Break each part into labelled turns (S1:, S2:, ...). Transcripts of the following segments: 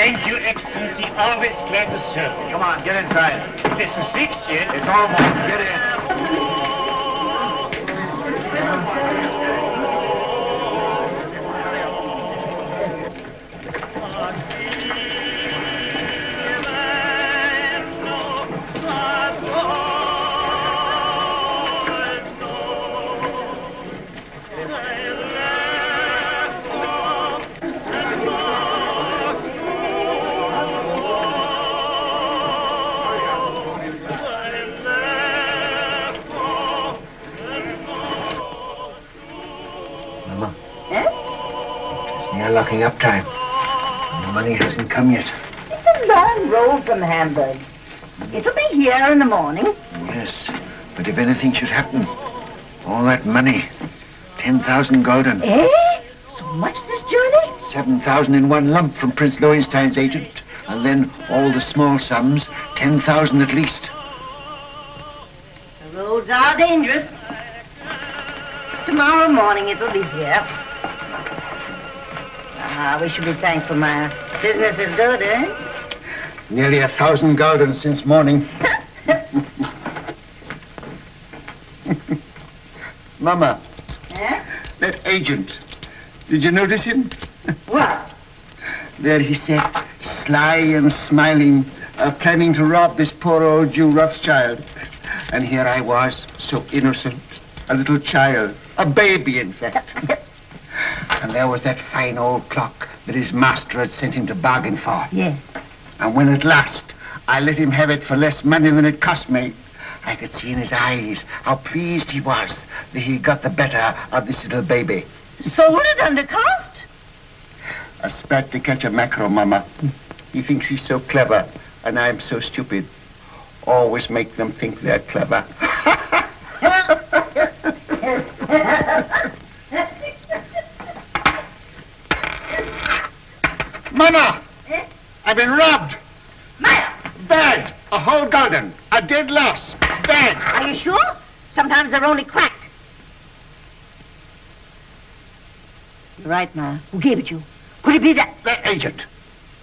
S1: Thank you, Excellency. Always glad to serve.
S2: Come on, get inside.
S1: This is 6, yeah?
S2: It's almost. Get in.
S3: Locking up time. And the money hasn't come yet.
S4: It's a long road from Hamburg. It'll be here in the morning.
S3: Yes, but if anything should happen, all that money, 10,000 gulden.
S4: Eh? So much this journey?
S3: 7,000 in one lump from Prince Lowenstein's agent, and then all the small sums, 10,000 at least.
S4: The roads are dangerous. Tomorrow morning it'll be here. We should be thankful my business is good, eh?
S3: Nearly 1,000 gulden since morning. Mama.
S4: Eh?
S3: That agent. Did you notice him?
S4: What?
S3: There he sat, sly and smiling, planning to rob this poor old Jew Rothschild. And here I was, so innocent, a little child, a baby, in fact. And there was that fine old clock that his master had sent him to bargain for.
S4: Yeah.
S3: And when at last I let him have it for less money than it cost me, I could see in his eyes how pleased he was that he got the better of this little baby.
S4: Sold it under cost?
S3: A spat to catch a mackerel, Mama. He thinks he's so clever, and I'm so stupid. Always make them think they're clever. Mama!
S4: Eh?
S3: I've been robbed!
S4: Maya!
S3: Bad! A whole gulden! A dead loss! Bad!
S4: Are you sure? Sometimes they're only cracked. You're right, Maya. Who gave it you? Could it be that?
S3: That agent.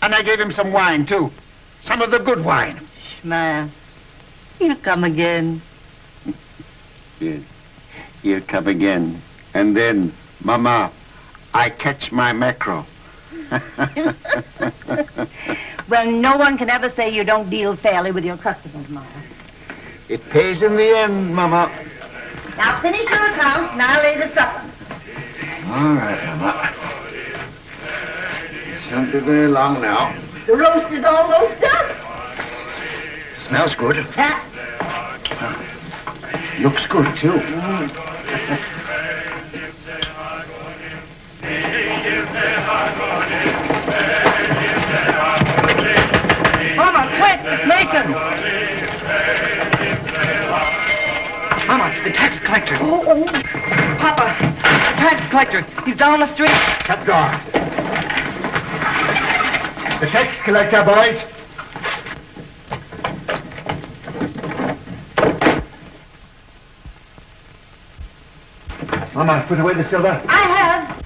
S3: And I gave him some wine, too. Some of the good wine.
S4: Maya, he'll come again.
S3: Yes. He'll come again. And then, Mama, I catch my mackerel.
S4: Well, no one can ever say you don't deal fairly with your customers, Maya.
S3: It pays in the end, Mama.
S4: Now finish your accounts and I'll lay the supper.
S3: All right, Mama. It won't be very long now.
S4: The roast is almost done.
S3: Smells good.
S4: Huh?
S3: Looks good, too.
S4: Mama, quick, it's making.
S3: Mama, the tax collector.
S4: Oh.
S5: Papa, the tax collector. He's down the street.
S3: Shut the door. The tax collector, boys. Mama, put away the silver.
S4: I have.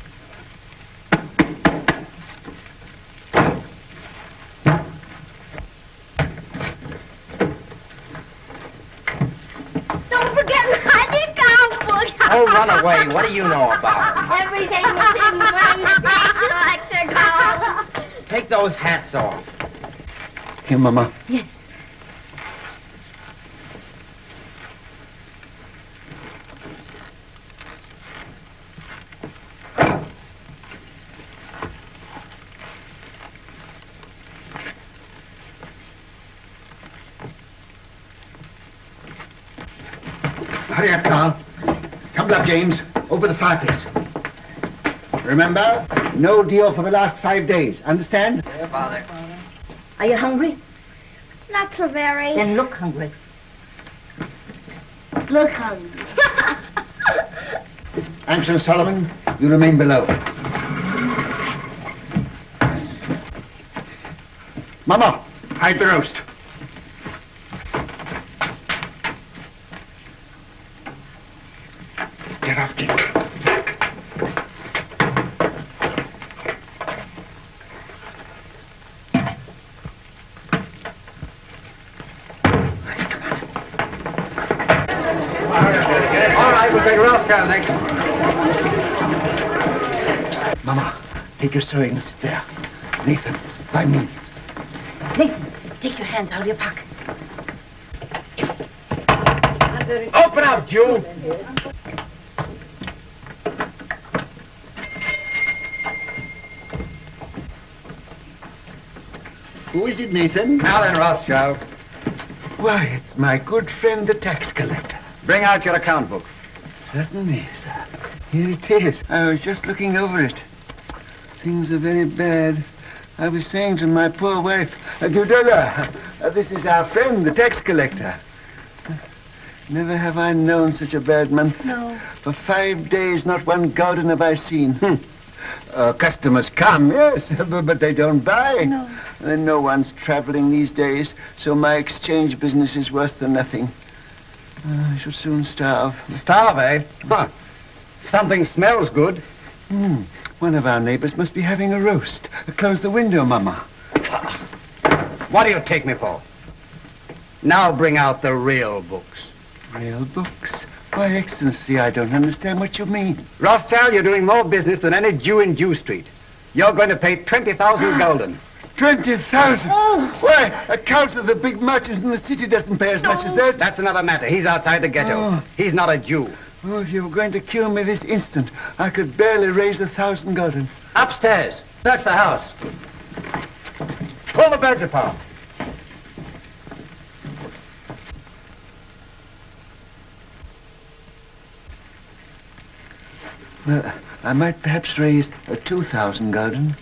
S6: Don't forget my account book.
S5: Oh, run away. What do you know about him?
S6: Everything is in one tax collector goes.
S5: Take those hats off.
S3: Here, Mama.
S4: Yes.
S3: Hurry up, Carl. Tumble up, James. Over the fireplace. Remember, no deal for the last 5 days. Understand?
S5: Yeah, Father.
S4: Are you hungry?
S6: Not so very.
S4: Then look hungry.
S6: Look hungry.
S3: Anson Solomon, you remain below. Mama, hide the roast. Get off, Jim.
S2: Rothschild next.
S3: Mama, take your sewing and sit there. Nathan, by me.
S4: Nathan, take your hands out of your pockets.
S2: Open up, Jew.
S3: Who is it, Nathan?
S2: Helen Rothschild.
S3: Why, it's my good friend, the tax collector.
S2: Bring out your account book.
S3: Certainly, sir. Here it is. I was just looking over it. Things are very bad. I was saying to my poor wife, Gudula, this is our friend, the tax collector. Never have I known such a bad month.
S4: No.
S3: For 5 days, not one garden have I seen. Customers come, yes, but they don't buy.
S4: No.
S3: And no one's traveling these days, so my exchange business is worse than nothing. I shall soon starve.
S2: Starve, eh? Huh. Something smells good.
S3: One of our neighbors must be having a roast. Close the window, Mama.
S2: What do you take me for? Now bring out the real books.
S3: Real books? Why, Excellency, I don't understand what you mean.
S2: Rothschild, you're doing more business than any Jew in Jew Street. You're going to pay 20,000 gulden.
S3: 20,000? Why, a council of the big merchants in the city doesn't pay as much as that.
S2: That's another matter. He's outside the ghetto. He's not a Jew.
S3: Oh, if you were going to kill me this instant, I could barely raise 1,000 gulden.
S2: Upstairs. Search the house. Pull the beds apart.
S3: Well, I might perhaps raise 2,000 gulden.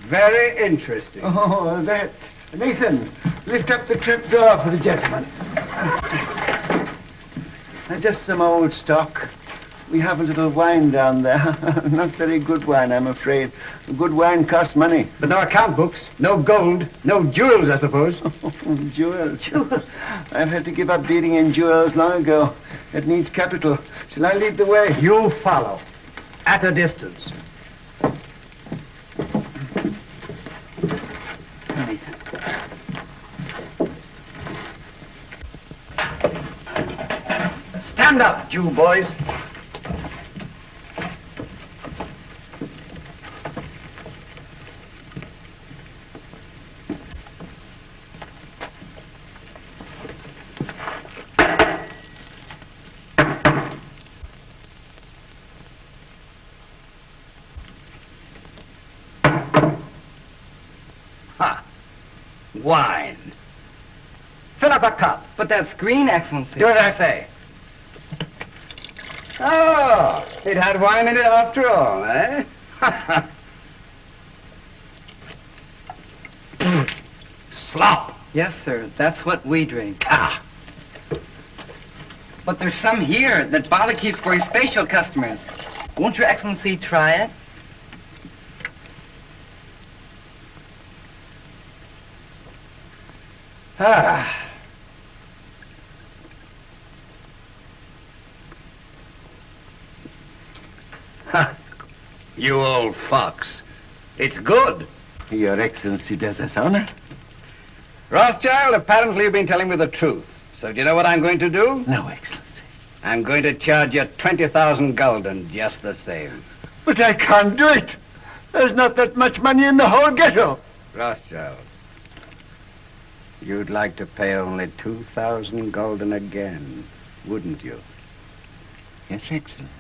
S2: Very interesting.
S3: Oh, that. Nathan, lift up the trap door for the gentleman. Just some old stock. We have a little wine down there. Not very good wine, I'm afraid. Good wine costs money.
S2: But no account books, no gold, no jewels, I suppose.
S3: Jewels. I've had to give up dealing in jewels long ago. It needs capital. Shall I lead the way?
S2: You follow, at a distance. Stand up, Jew boys. Ha! Wine. Fill up a cup.
S5: But that screen, Excellency.
S2: Do as I say. Oh, it had wine in it after all, eh? Slop.
S5: Yes, sir. That's what we drink.
S2: Ah.
S5: But there's some here that Father keeps for his special customers. Won't Your Excellency try it?
S2: Ah. Ha. You old fox. It's good.
S3: Your Excellency does us honor.
S2: Rothschild, apparently you've been telling me the truth. So do you know what I'm going to do?
S3: No, Excellency.
S2: I'm going to charge you 20,000 gulden just the same.
S3: But I can't do it. There's not that much money in the whole ghetto.
S2: Rothschild, you'd like to pay only 2,000 gulden again, wouldn't you?
S3: Yes, Excellency.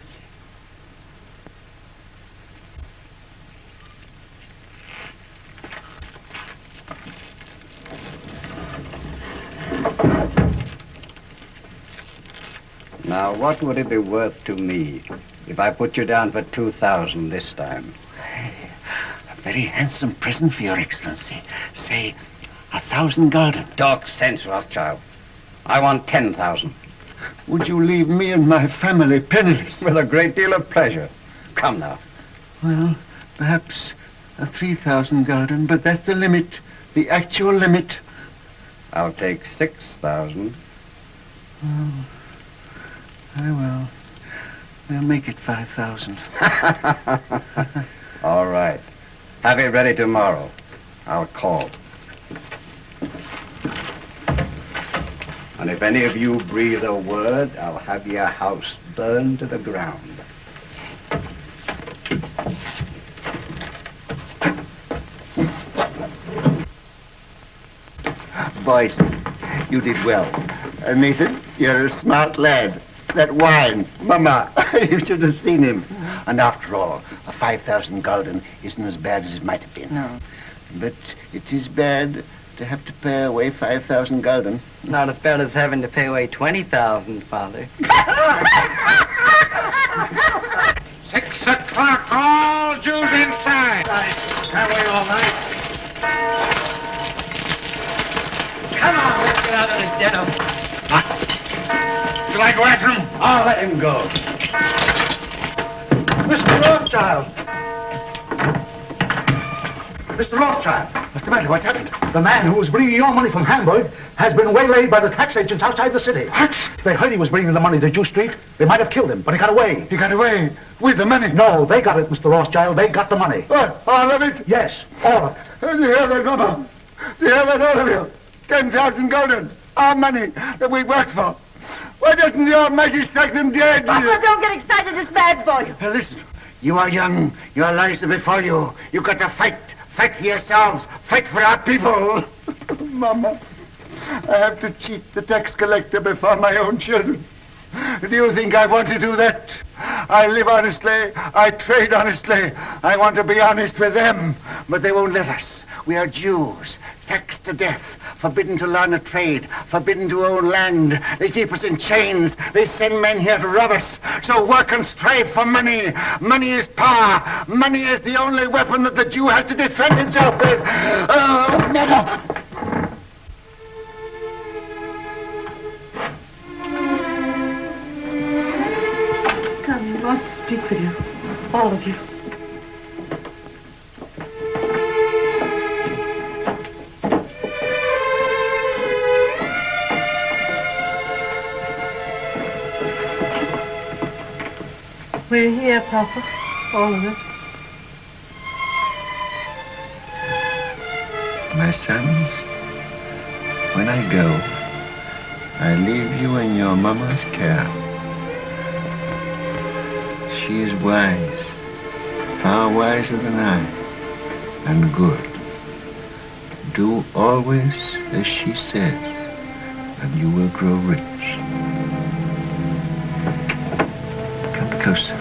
S2: Now, what would it be worth to me if I put you down for 2,000 this time?
S3: A very handsome present for Your Excellency. Say, 1,000 gulden.
S2: Talk sense, Rothschild. I want 10,000.
S3: Would you leave me and my family penniless?
S2: With a great deal of pleasure. Come now.
S3: Well, perhaps 3,000 gulden, but that's the limit. The actual limit.
S2: I'll take 6,000.
S3: Oh, I will. We'll make it 5,000.
S2: All right. Have it ready tomorrow. I'll call. And if any of you breathe a word, I'll have your house burned to the ground.
S3: Boys, you did well. Nathan, you're a smart lad. That wine, Mama, you should have seen him. And after all, a 5,000 gulden isn't as bad as it might have been.
S5: No.
S3: But it is bad to have to pay away 5,000 gulden.
S5: Not as bad as having to pay away 20,000, Father.
S1: 6 o'clock, all Jews inside.
S2: Can't wait all night.
S5: Come on, let's get out of this den of...
S1: Shall I go after him?
S2: I'll let him go.
S7: Mr. Rothschild! Mr. Rothschild!
S3: What's the matter? What's happened?
S7: The man who was bringing your money from Hamburg has been waylaid by the tax agents outside the city.
S3: What?
S7: They heard he was bringing the money to Jew Street. They might have killed him, but he got away.
S3: He got away with the money?
S7: No, they got it, Mr. Rothschild. They got the money.
S3: What? All of it?
S7: Yes, all of it.
S3: Do you hear that, Mama? Do you hear that, all of you? 10,000 gulden. Our money that we worked for. Why doesn't the Almighty strike them dead?
S4: Papa, don't get excited. It's bad for you.
S3: Now listen, you are young. Your lives are before you. You've got to fight. Fight for yourselves. Fight for our people. Mama, I have to cheat the tax collector before my own children. Do you think I want to do that? I live honestly. I trade honestly. I want to be honest with them, but they won't let us. We are Jews, taxed to death, forbidden to learn a trade, forbidden to own land. They keep us in chains. They send men here to rob us. So work and strive for money. Money is power. Money is the only weapon that the Jew has to defend himself with. Oh, Mama!
S4: Come, I must speak with you. All of you. We're here, Papa. All of us.
S3: My sons, when I go, I leave you in your mama's care. She is wise, far wiser than I, and good. Do always as she says, and you will grow rich. Come closer.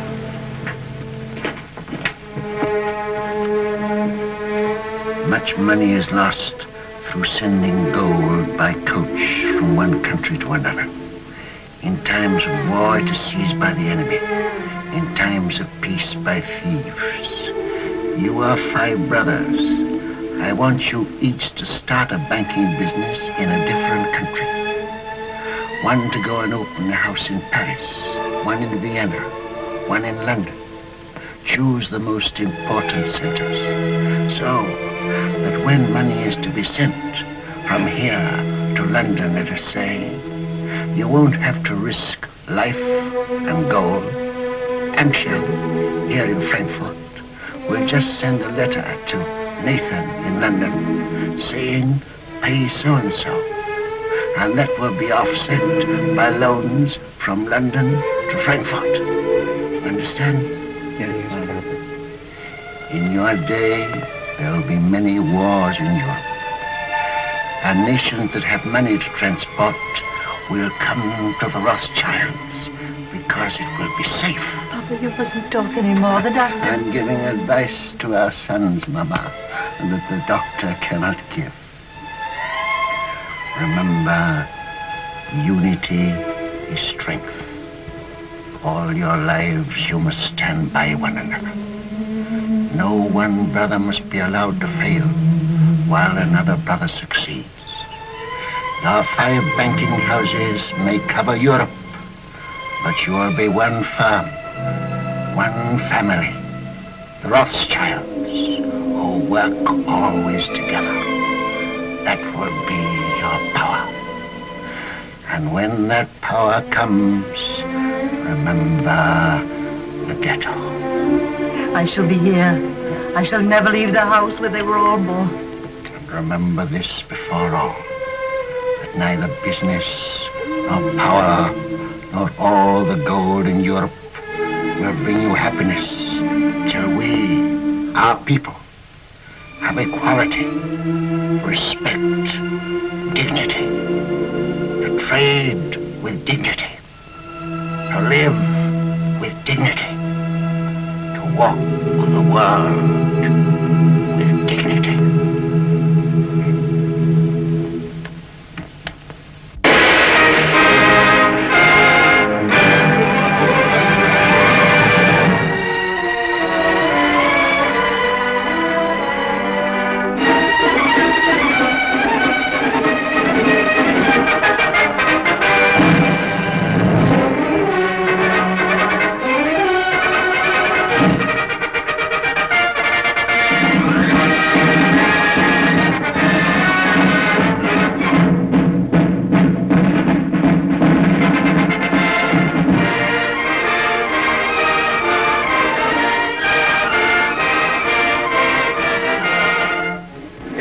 S3: Much money is lost through sending gold by coach from one country to another. In times of war, it is seized by the enemy. In times of peace, by thieves. You are 5 brothers. I want you each to start a banking business in a different country. One to go and open a house in Paris, one in Vienna, one in London. Choose the most important centers, so that when money is to be sent from here to London, let us say, you won't have to risk life and gold. Amshel, here in Frankfurt, will just send a letter to Nathan in London saying, pay so-and-so. And that will be offset by loans from London to Frankfurt. Understand?
S2: Yes, Father.
S3: In your day, there will be many wars in Europe. And nations that have money to transport will come to the Rothschilds because it will be safe.
S4: Papa, you mustn't talk anymore. The doctor...
S3: I'm giving advice to our sons, Mama, that the doctor cannot give. Remember, unity is strength. All your lives you must stand by one another. No one brother must be allowed to fail while another brother succeeds. Your 5 banking houses may cover Europe, but you will be one firm, one family, the Rothschilds, who work always together. That will be your power. And when that power comes, remember the ghetto.
S4: I shall be here. I shall never leave the house where they were all born.
S3: And remember this before all, that neither business nor power, nor all the gold in Europe will bring you happiness till we, our people, have equality, respect, dignity, to trade with dignity, to live with dignity, to walk the world with dignity.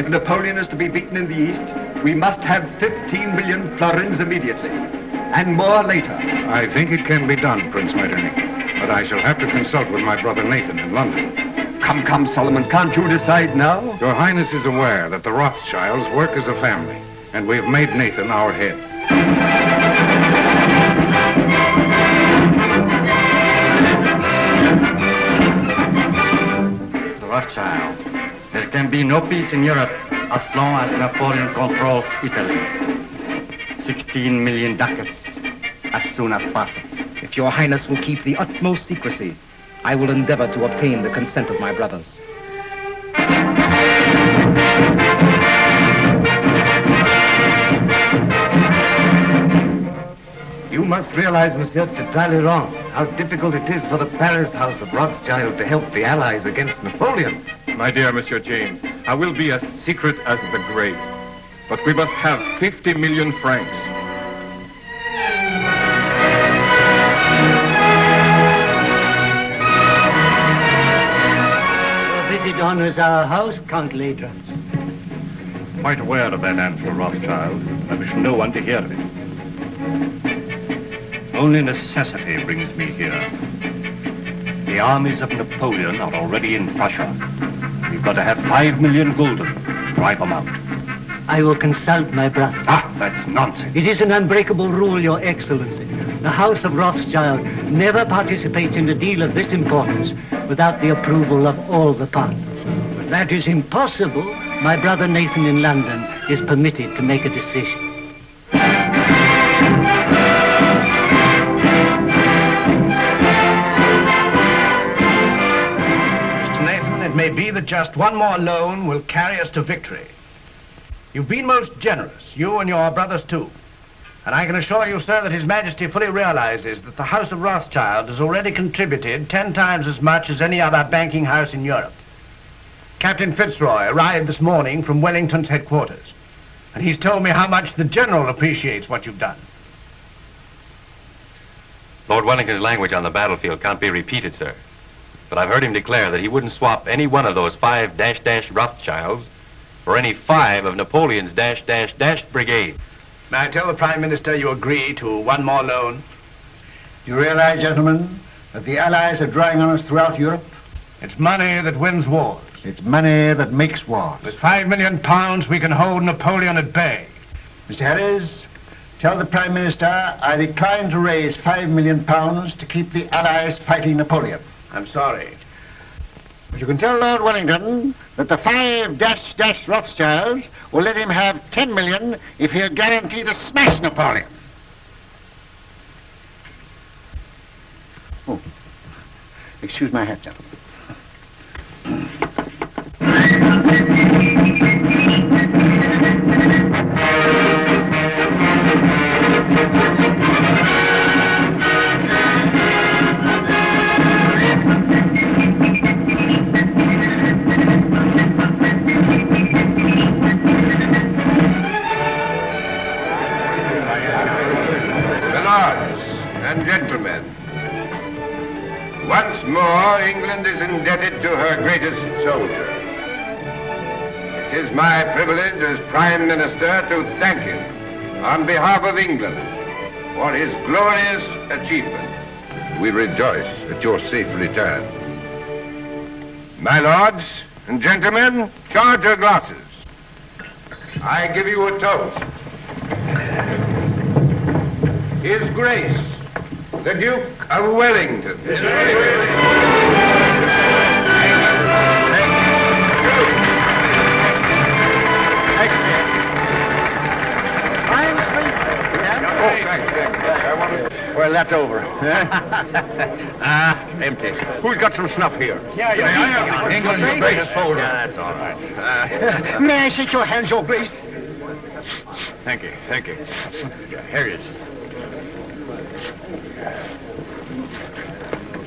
S8: Napoleon is to be beaten in the East, we must have 15 million florins immediately, and more later.
S1: I think it can be done, Prince Metternich, but I shall have to consult with my brother Nathan in London.
S8: Come, Solomon, can't you decide now?
S1: Your Highness is aware that the Rothschilds work as a family, and we have made Nathan our head.
S2: The Rothschild. There can be no peace in Europe as long as Napoleon controls Italy. 16 million ducats as soon as possible.
S9: If your Highness will keep the utmost secrecy, I will endeavor to obtain the consent of my brothers.
S10: You must realize, Monsieur, to Talleyrand, how difficult it is for the Paris house of Rothschild to help the Allies against Napoleon.
S11: My dear Monsieur James, I will be as secret as the grave. But we must have 50 million francs.
S12: Your visit honors our house, Count Ladrons.
S13: Quite aware of that answer, Rothschild. I wish no one to hear of it. Only necessity brings me here. The armies of Napoleon are already in Prussia. We've got to have 5 million gulden. Drive them out.
S12: I will consult my brother.
S13: That's nonsense.
S12: It is an unbreakable rule, Your Excellency. The House of Rothschild never participates in a deal of this importance without the approval of all the partners. But that is impossible. My brother Nathan in London is permitted to make a decision.
S10: It may be that just one more loan will carry us to victory. You've been most generous, you and your brothers too. And I can assure you, sir, that His Majesty fully realizes that the House of Rothschild has already contributed 10 times as much as any other banking house in Europe. Captain Fitzroy arrived this morning from Wellington's headquarters, and he's told me how much the General appreciates what you've done.
S14: Lord Wellington's language on the battlefield can't be repeated, sir. But I've heard him declare that he wouldn't swap any one of those 5 Rothschilds for any 5 of Napoleon's brigade.
S10: May I tell the Prime Minister you agree to one more loan?
S3: Do you realize, gentlemen, that the Allies are drawing on us throughout Europe?
S10: It's money that wins wars.
S3: It's money that makes wars.
S10: With £5 million, we can hold Napoleon at bay.
S3: Mr. Harris, tell the Prime Minister I decline to raise £5 million to keep the Allies fighting Napoleon.
S10: I'm sorry.
S3: But you can tell Lord Wellington that the 5 Rothschilds will let him have 10 million if he'll guarantee to smash Napoleon. Oh, excuse my hat, gentlemen.
S1: And gentlemen, once more England is indebted to her greatest soldier. It is my privilege as Prime Minister to thank him on behalf of England for his glorious achievement. We rejoice at your safe return. My lords and gentlemen, charge your glasses. I give you a toast. His Grace, the Duke of Wellington.
S8: Well, that's over. Empty. Who's got some snuff here?
S7: Yeah.
S8: England's the greatest soldier.
S7: Yeah, that's all right. May I shake your hands, Your Grace?
S8: Thank you. Here he is.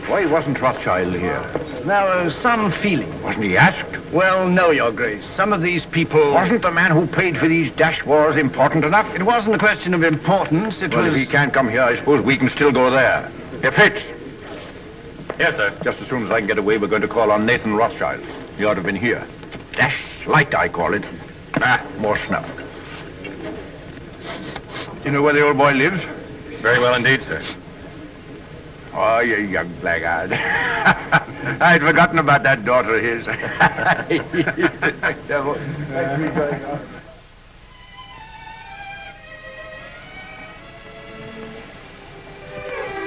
S8: Why wasn't Rothschild here?
S10: There was some feeling.
S8: Wasn't he asked?
S10: Well, no, Your Grace. Some of these people...
S8: Wasn't the man who paid for these dash wars important enough?
S10: It wasn't a question of importance.
S8: Well, if he can't come here, I suppose we can still go there. If Fitz.
S14: Yes, sir.
S8: Just as soon as I can get away, we're going to call on Nathan Rothschild. He ought to have been here. Dash light, I call it. More snuff. You know where the old boy lives?
S14: Very well indeed, sir.
S8: Oh, you young blackguard. I'd forgotten about that daughter of his.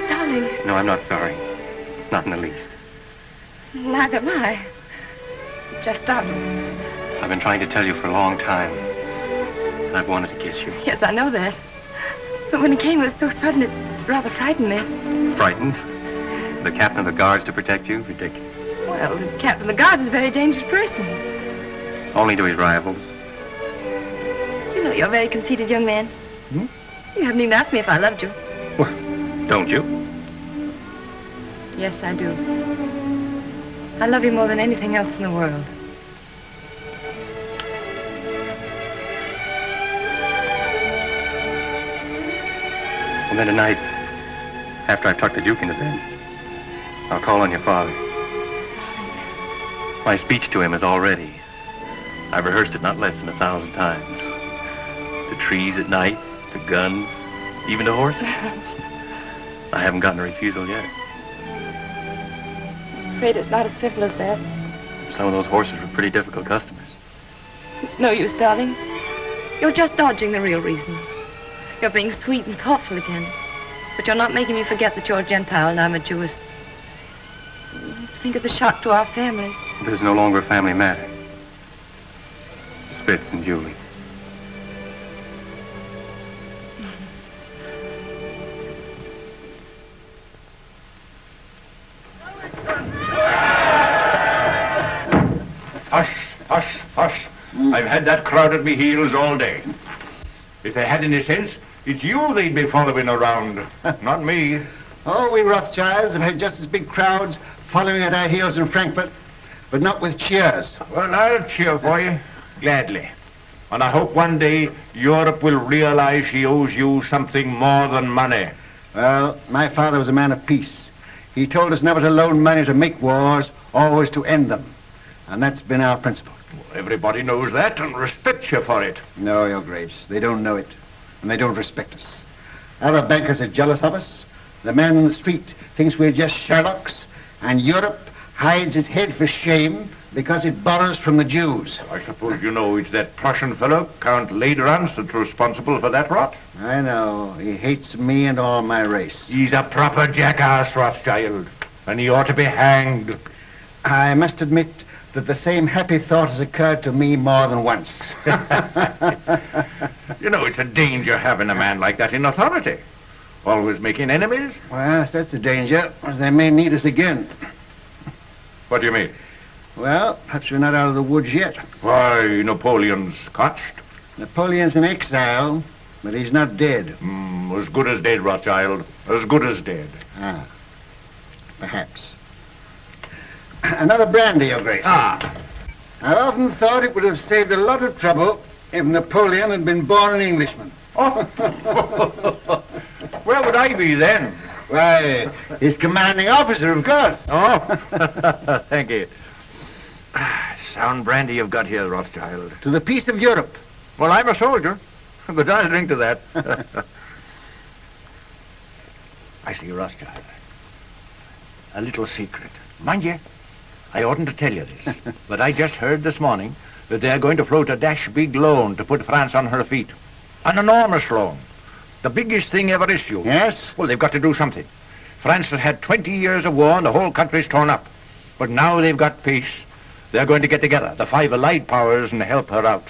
S6: Darling,
S14: No, I'm not sorry. Not in the least.
S6: neither am I. Just stop.
S14: I've been trying to tell you for a long time. I've wanted to kiss you.
S6: Yes, I know that. But when it came, it was so sudden, it rather frightened me.
S14: Frightened? The captain of the guards to protect you? Ridiculous.
S6: Well, the captain of the guards is a very dangerous person.
S14: Only to his rivals.
S6: You know, you're a very conceited young man.
S14: Hmm?
S6: You haven't even asked me if I loved you.
S14: Don't you?
S6: Yes, I do. I love you more than anything else in the world.
S14: Well, then tonight, after I've tucked the Duke into bed, I'll call on your father. My speech to him is all ready. I've rehearsed it not less than 1,000 times. To trees at night, to guns, even to horses. I haven't gotten a refusal yet.
S6: I'm afraid it's not as simple as that.
S14: Some of those horses were pretty difficult customers.
S6: It's no use, darling. You're just dodging the real reason. You're being sweet and thoughtful again. But you're not making me forget that you're a Gentile and I'm a Jewess. Think of the shock to our families.
S14: This is no longer a family matter. Spitz and Julie.
S8: Hush. I've had that crowd at me heels all day. If they had any sense, it's you they'd be following around, not me.
S3: Oh, we Rothschilds have had just as big crowds following at our heels in Frankfurt, but not with cheers.
S8: Well, I'll cheer for you, gladly. And I hope one day Europe will realize she owes you something more than money.
S3: Well, my father was a man of peace. He told us never to loan money to make wars, always to end them. And that's been our principle.
S8: Well, everybody knows that and respects you for it.
S3: No, Your Grace, they don't know it, and they don't respect us. Other bankers are jealous of us. The man in the street thinks we're just Sherlocks, and Europe hides its head for shame because it borrows from the Jews.
S8: I suppose you know it's that Prussian fellow, Count Lederans, that's responsible for that rot?
S3: I know. He hates me and all my race.
S8: He's a proper jackass, Rothschild, and he ought to be hanged.
S3: I must admit that the same happy thought has occurred to me more than once.
S8: You know, it's a danger having a man like that in authority. Always making enemies.
S3: Well, that's the danger, as they may need us again.
S8: What do you mean?
S3: Well, perhaps we're not out of the woods yet.
S8: Why, Napoleon's scotched.
S3: Napoleon's in exile, but he's not dead.
S8: As good as dead, Rothschild. As good as dead.
S3: Ah, perhaps. Another brandy, Your Grace.
S8: Ah.
S3: I've often thought it would have saved a lot of trouble if Napoleon had been born an Englishman.
S8: Oh. Where would I be then?
S3: Why, his commanding officer, of course.
S8: Oh, thank you. Sound brandy you've got here, Rothschild.
S3: To the peace of Europe.
S8: Well, I'm a soldier, but I'll drink to that.
S10: I see, Rothschild. A little secret. Mind you, I oughtn't to tell you this, but I just heard this morning that they're going to float a dash big loan to put France on her feet. An enormous loan. The biggest thing ever issued.
S3: Yes?
S10: Well, they've got to do something. France has had 20 years of war and the whole country's torn up. But now they've got peace. They're going to get together, the 5 allied powers, and help her out.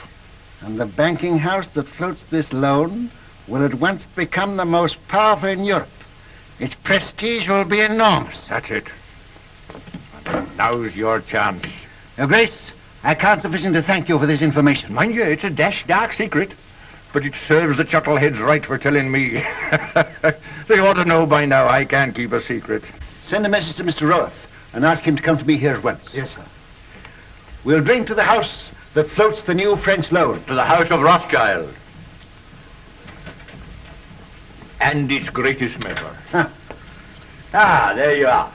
S3: And the banking house that floats this loan will at once become the most powerful in Europe. Its prestige will be enormous.
S10: That's it. Now's your chance.
S3: Your Grace, I can't sufficiently thank you for this information.
S10: Mind you, it's a dash dark secret. But it serves the chuckleheads right for telling me. They ought to know by now I can't keep a secret.
S3: Send a message to Mr. Roth and ask him to come to me here at once.
S10: Yes, sir.
S3: We'll drink to the house that floats the new French loan.
S8: To the house of Rothschild. And its greatest member.
S3: Huh.
S8: Ah, there you are.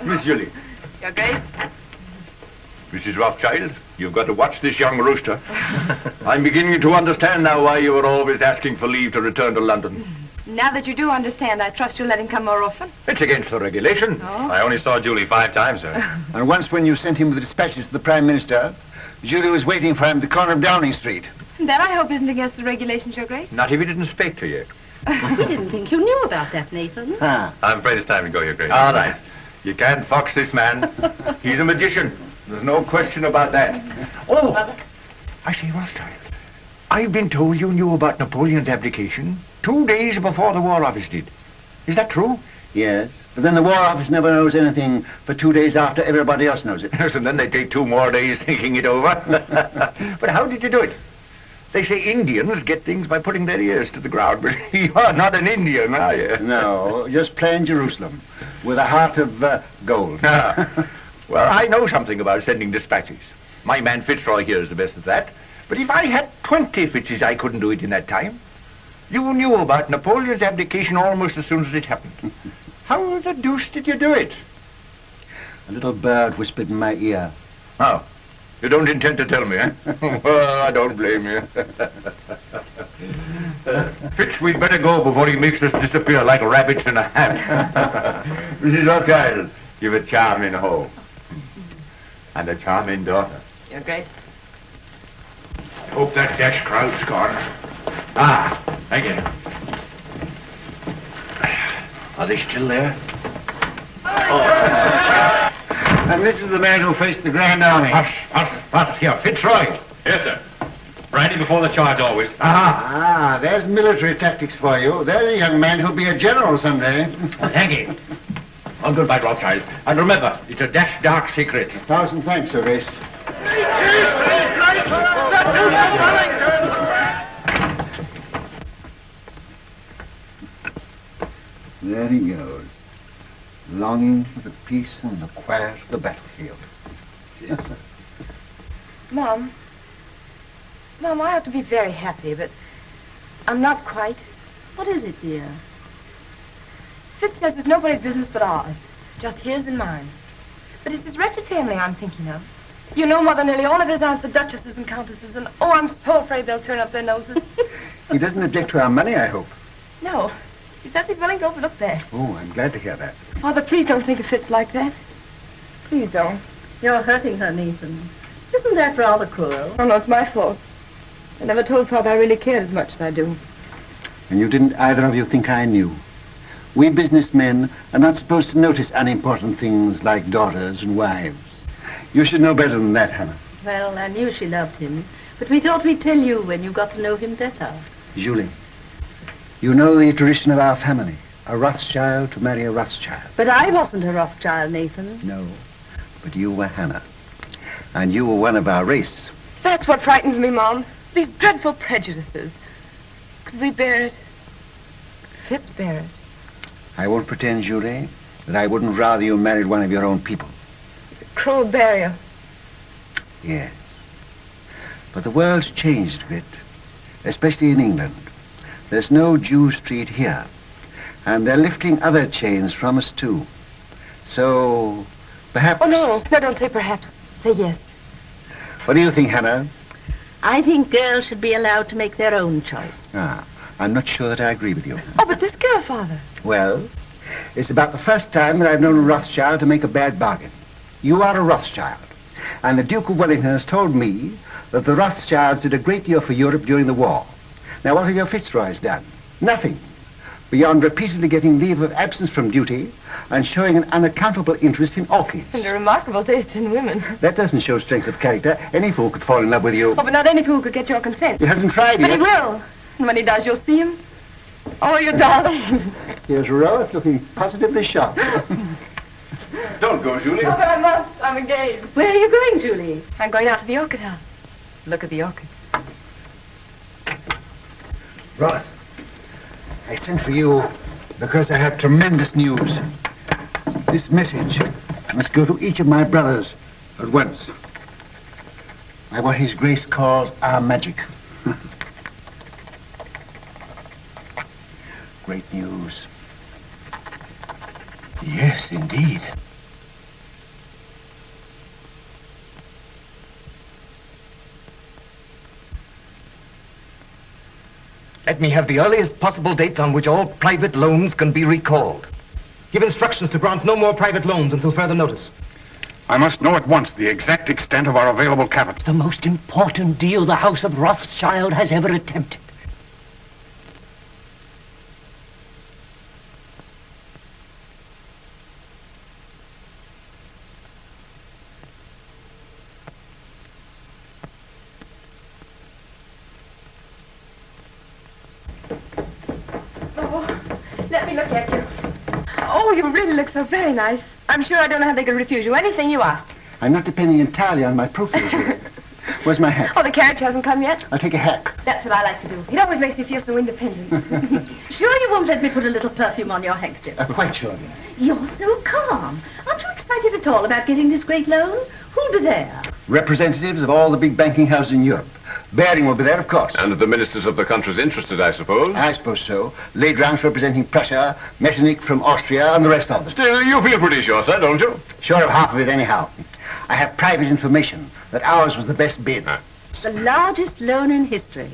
S8: Miss Julie.
S6: Your Grace?
S8: Mrs. Rothschild, you've got to watch this young rooster. I'm beginning to understand now why you were always asking for leave to return to London.
S6: Now that you do understand, I trust you'll let him come more often.
S8: It's against the regulation.
S6: Oh.
S14: I only saw Julie 5 times, sir.
S3: And once when you sent him with the dispatches to the Prime Minister, Julie was waiting for him at the corner of Downing Street.
S6: That, I hope, isn't against the regulations, Your Grace.
S8: Not if he didn't speak to you.
S4: We didn't think you knew about that, Nathan.
S3: Ah.
S14: I'm afraid it's time to go, Your Grace.
S8: All right. You can't fox this man. He's a magician. There's no question about that.
S10: Oh, I see, Rothschild. I've been told you knew about Napoleon's abdication 2 days before the War Office did. Is that true?
S3: Yes, but then the War Office never knows anything for 2 days after everybody else knows it.
S8: Yes, and then they take 2 more days thinking it over.
S10: But how did you do it? They say Indians get things by putting their ears to the ground, but you're not an Indian, are you?
S3: No, just plain Jerusalem, with a heart of gold.
S8: Ah. Well, I know something about sending dispatches. My man Fitzroy here is the best at that. But if I had 20 Fitzes, I couldn't do it in that time. You knew about Napoleon's abdication almost as soon as it happened. How the deuce did you do it?
S3: A little bird whispered in my ear.
S8: Oh, you don't intend to tell me, eh? Well, I don't blame you. Fitz, we'd better go before he makes us disappear like rabbits in a hat. Mrs. Rothschild, you've a charming home. And a charming daughter.
S6: Your Grace.
S8: I hope that dash crowd's gone. Ah, thank you.
S10: Are they still there?
S3: And this is the man who faced the Grand Army.
S10: Hush, here, Fitzroy.
S14: Yes, sir. Brandy before the charge always.
S3: Ah, there's military tactics for you. There's a young man who'll be a general someday.
S10: Thank you. Well, goodbye, Rothschild. And remember, it's a dash dark secret.
S3: 1,000 thanks, Your Grace. There he goes, longing for the peace and the quiet of the battlefield. Yes, sir.
S6: Mom, I ought to be very happy, but I'm not quite.
S4: What is it, dear?
S6: Fitz says it's nobody's business but ours, just his and mine. But it's his wretched family I'm thinking of. You know, Mother, nearly all of his aunts are duchesses and countesses, and oh, I'm so afraid they'll turn up their noses.
S3: He doesn't object to our money, I hope.
S6: No, he says he's willing to overlook that.
S3: Oh, I'm glad to hear that.
S6: Father, please don't think of Fitz like that. Please don't.
S4: You're hurting her, Nathan. Isn't that rather cruel?
S6: Oh, no, it's my fault. I never told Father I really cared as much as I do.
S3: And you didn't either of you think I knew. We businessmen are not supposed to notice unimportant things like daughters and wives. You should know better than that, Hannah.
S4: Well, I knew she loved him, but we thought we'd tell you when you got to know him better.
S3: Julie, you know the tradition of our family. A Rothschild to marry a Rothschild.
S4: But I wasn't a Rothschild, Nathan.
S3: No, but you were Hannah. And you were one of our race.
S6: That's what frightens me, Mom. These dreadful prejudices. Could we bear it? Could Fitz bear it?
S3: I won't pretend, Julie, that I wouldn't rather you married one of your own people.
S6: It's a cruel barrier.
S3: Yes. But the world's changed a bit, especially in England. There's no Jew Street here. And they're lifting other chains from us, too. So, perhaps...
S6: Oh, no, don't say perhaps. Say yes.
S3: What do you think, Hannah?
S4: I think girls should be allowed to make their own choice.
S3: Ah, I'm not sure that I agree with you.
S6: Oh, but this girl, Father.
S3: Well, it's about the first time that I've known a Rothschild to make a bad bargain. You are a Rothschild. And the Duke of Wellington has told me that the Rothschilds did a great deal for Europe during the war. Now, what have your Fitzroys done? Nothing. Beyond repeatedly getting leave of absence from duty and showing an unaccountable interest in orchids.
S6: And a remarkable taste in women.
S3: That doesn't show strength of character. Any fool could fall in love with you.
S6: Oh, but not any fool could get your consent.
S3: He hasn't tried
S6: but
S3: yet.
S6: But he will. And when he does, you'll see him. Oh, you darling.
S3: Here's Rose looking positively shocked.
S11: Don't go, Julie.
S6: Oh, but I must. I'm engaged. Where are you going, Julie? I'm going out to the orchid house. Look at the orchids.
S3: Roth, I sent for you because I have tremendous news. This message must go to each of my brothers at once. By what His Grace calls our magic. Great news.
S10: Yes, indeed.
S9: Let me have the earliest possible dates on which all private loans can be recalled. Give instructions to grant no more private loans until further notice.
S11: I must know at once the exact extent of our available capital.
S12: The most important deal the House of Rothschild has ever attempted.
S6: Let me look at you. Oh, you really look so very nice. I'm sure I don't know how they could refuse you anything you asked.
S3: I'm not depending entirely on my profile here. Where's my hat?
S6: Oh, the carriage hasn't come yet?
S3: I'll take a hack.
S4: That's what I like to do. It always makes me feel so independent. Sure you won't let me put a little perfume on your handkerchief?
S3: Quite sure.
S4: You're so calm. Aren't you excited at all about getting this great loan? Who'll be there?
S3: Representatives of all the big banking houses in Europe. Baring will be there, of course.
S11: And the ministers of the countries interested, I suppose?
S3: I suppose so. Ladrance representing Prussia, Metternich from Austria, and the rest of them.
S11: Still, you feel pretty sure, sir, don't you?
S3: Sure of half of it, anyhow. I have private information that ours was the best bid.
S4: The largest loan in history.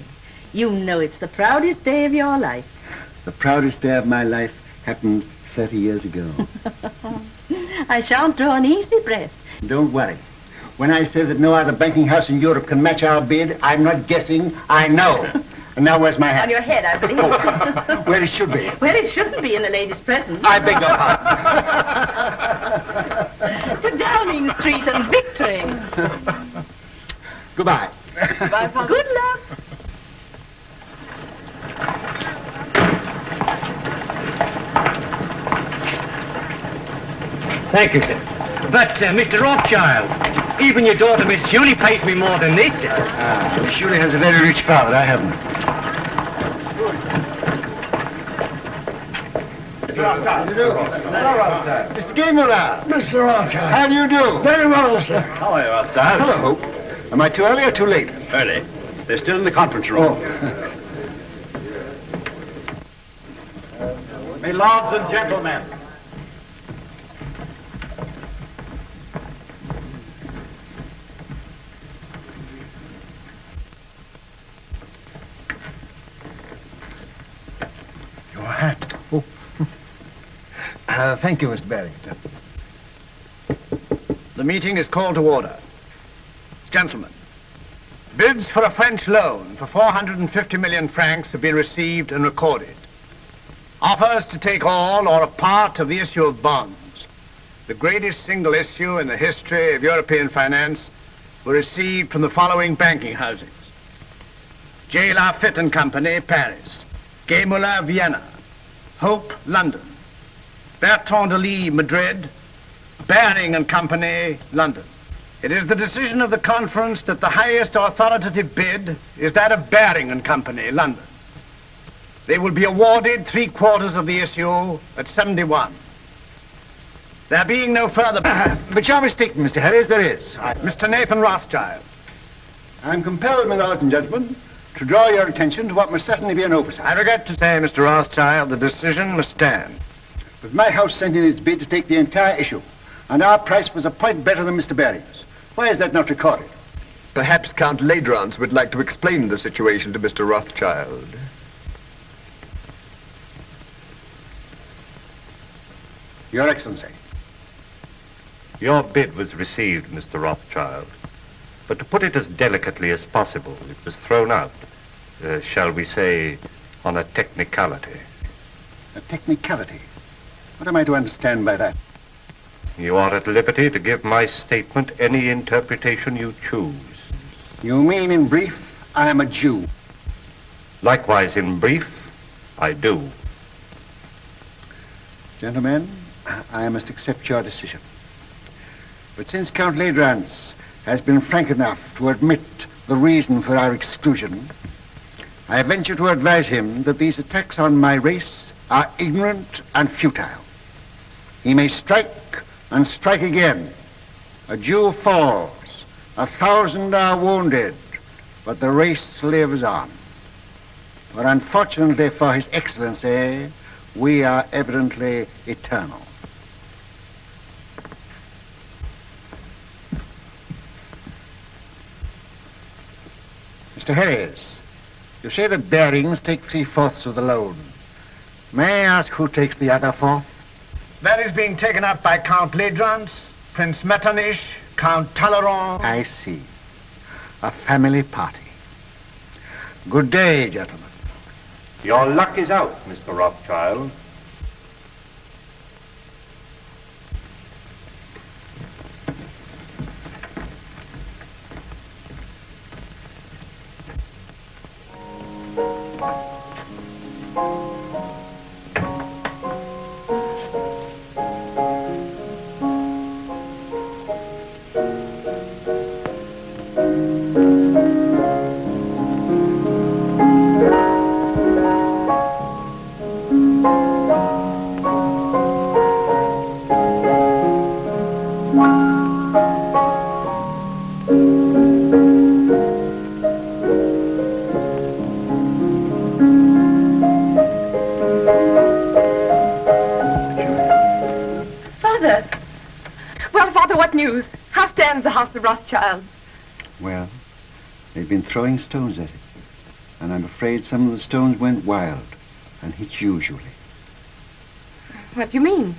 S4: You know it's the proudest day of your life.
S3: The proudest day of my life happened 30 years ago.
S4: I shan't draw an easy breath.
S3: Don't worry. When I say that no other banking house in Europe can match our bid, I'm not guessing, I know. And now where's my hat?
S4: On your head, I believe.
S3: Oh, where it should be.
S4: Where it shouldn't be in a lady's presence.
S3: I beg your pardon.
S4: To Downing Street and victory.
S3: Goodbye.
S6: Bye, Father.
S4: Good luck.
S9: Thank you, sir. But, Mr. Rothschild, even your daughter, Miss Julie, pays me more than this, sir.
S3: Miss Julie has a very rich father. I haven't. Mr. Gameler.
S7: Mr. Rothschild.
S3: How do you do?
S7: Very well, sir.
S13: How are you, Rothschild?
S3: Hello, Hope. Am I too early or too late?
S13: Early. They're still in the conference room.
S10: My lords and gentlemen.
S3: Your hat. Oh. Thank you, Mr. Barrington.
S10: The meeting is called to order. Gentlemen, bids for a French loan for 450 million francs have been received and recorded. Offers to take all or a part of the issue of bonds, the greatest single issue in the history of European finance, were received from the following banking houses. J. Lafitte and Company, Paris. Gay-Muller, Vienna. Hope, London. Bertrand de Lis, Madrid. Baring and Company, London. It is the decision of the conference that the highest authoritative bid is that of Baring and Company, London. They will be awarded 3/4 of the issue at 71. There being no further...
S3: But you're mistaken, Mr. Harris, there is.
S10: Mr. Nathan Rothschild.
S3: I'm compelled, my lords and gentlemen, to draw your attention to what must certainly be an oversight.
S10: I regret to say, Mr. Rothschild, the decision must stand.
S3: But my house sent in its bid to take the entire issue, and our price was a point better than Mr. Baring's. Why is that not recorded?
S15: Perhaps Count Ladrance would like to explain the situation to Mr. Rothschild.
S3: Your Excellency.
S13: Your bid was received, Mr. Rothschild. But to put it as delicately as possible, it was thrown out, shall we say, on a technicality.
S3: A technicality? What am I to understand by that?
S13: You are at liberty to give my statement any interpretation you choose.
S3: You mean, in brief, I am a Jew?
S13: Likewise, in brief, I do.
S3: Gentlemen, I must accept your decision. But since Count Ledrans has been frank enough to admit the reason for our exclusion, I venture to advise him that these attacks on my race are ignorant and futile. He may strike and strike again. A Jew falls, 1,000 are wounded, but the race lives on. But unfortunately for His Excellency, we are evidently eternal. Mr. Harris, you say the bearings take 3/4 of the load. May I ask who takes the other fourth?
S10: That is being taken up by Count Ledrans, Prince Metternich, Count Talleyrand.
S3: I see. A family party. Good day, gentlemen.
S13: Your luck is out, Mr. Rothschild.
S6: The house of Rothschild.
S3: Well, they've been throwing stones at it, and I'm afraid some of the stones went wild and hit you usually.
S6: What do you mean?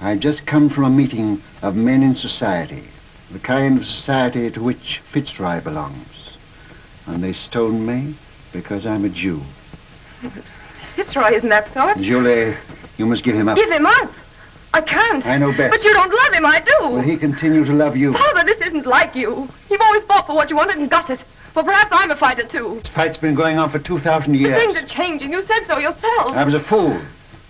S3: I've just come from a meeting of men in society, the kind of society to which Fitzroy belongs, and they stoned me because I'm a Jew.
S6: Fitzroy isn't that sort.
S3: Julie, you must give him up.
S6: Give him up? I can't.
S3: I know best.
S6: But you don't love him, I do.
S3: Will he continue to love you?
S6: Father, this isn't like you. You've always fought for what you wanted and got it. Well, perhaps I'm a fighter, too.
S3: This fight's been going on for 2,000 years.
S6: But things are changing. You said so yourself.
S3: I was a fool.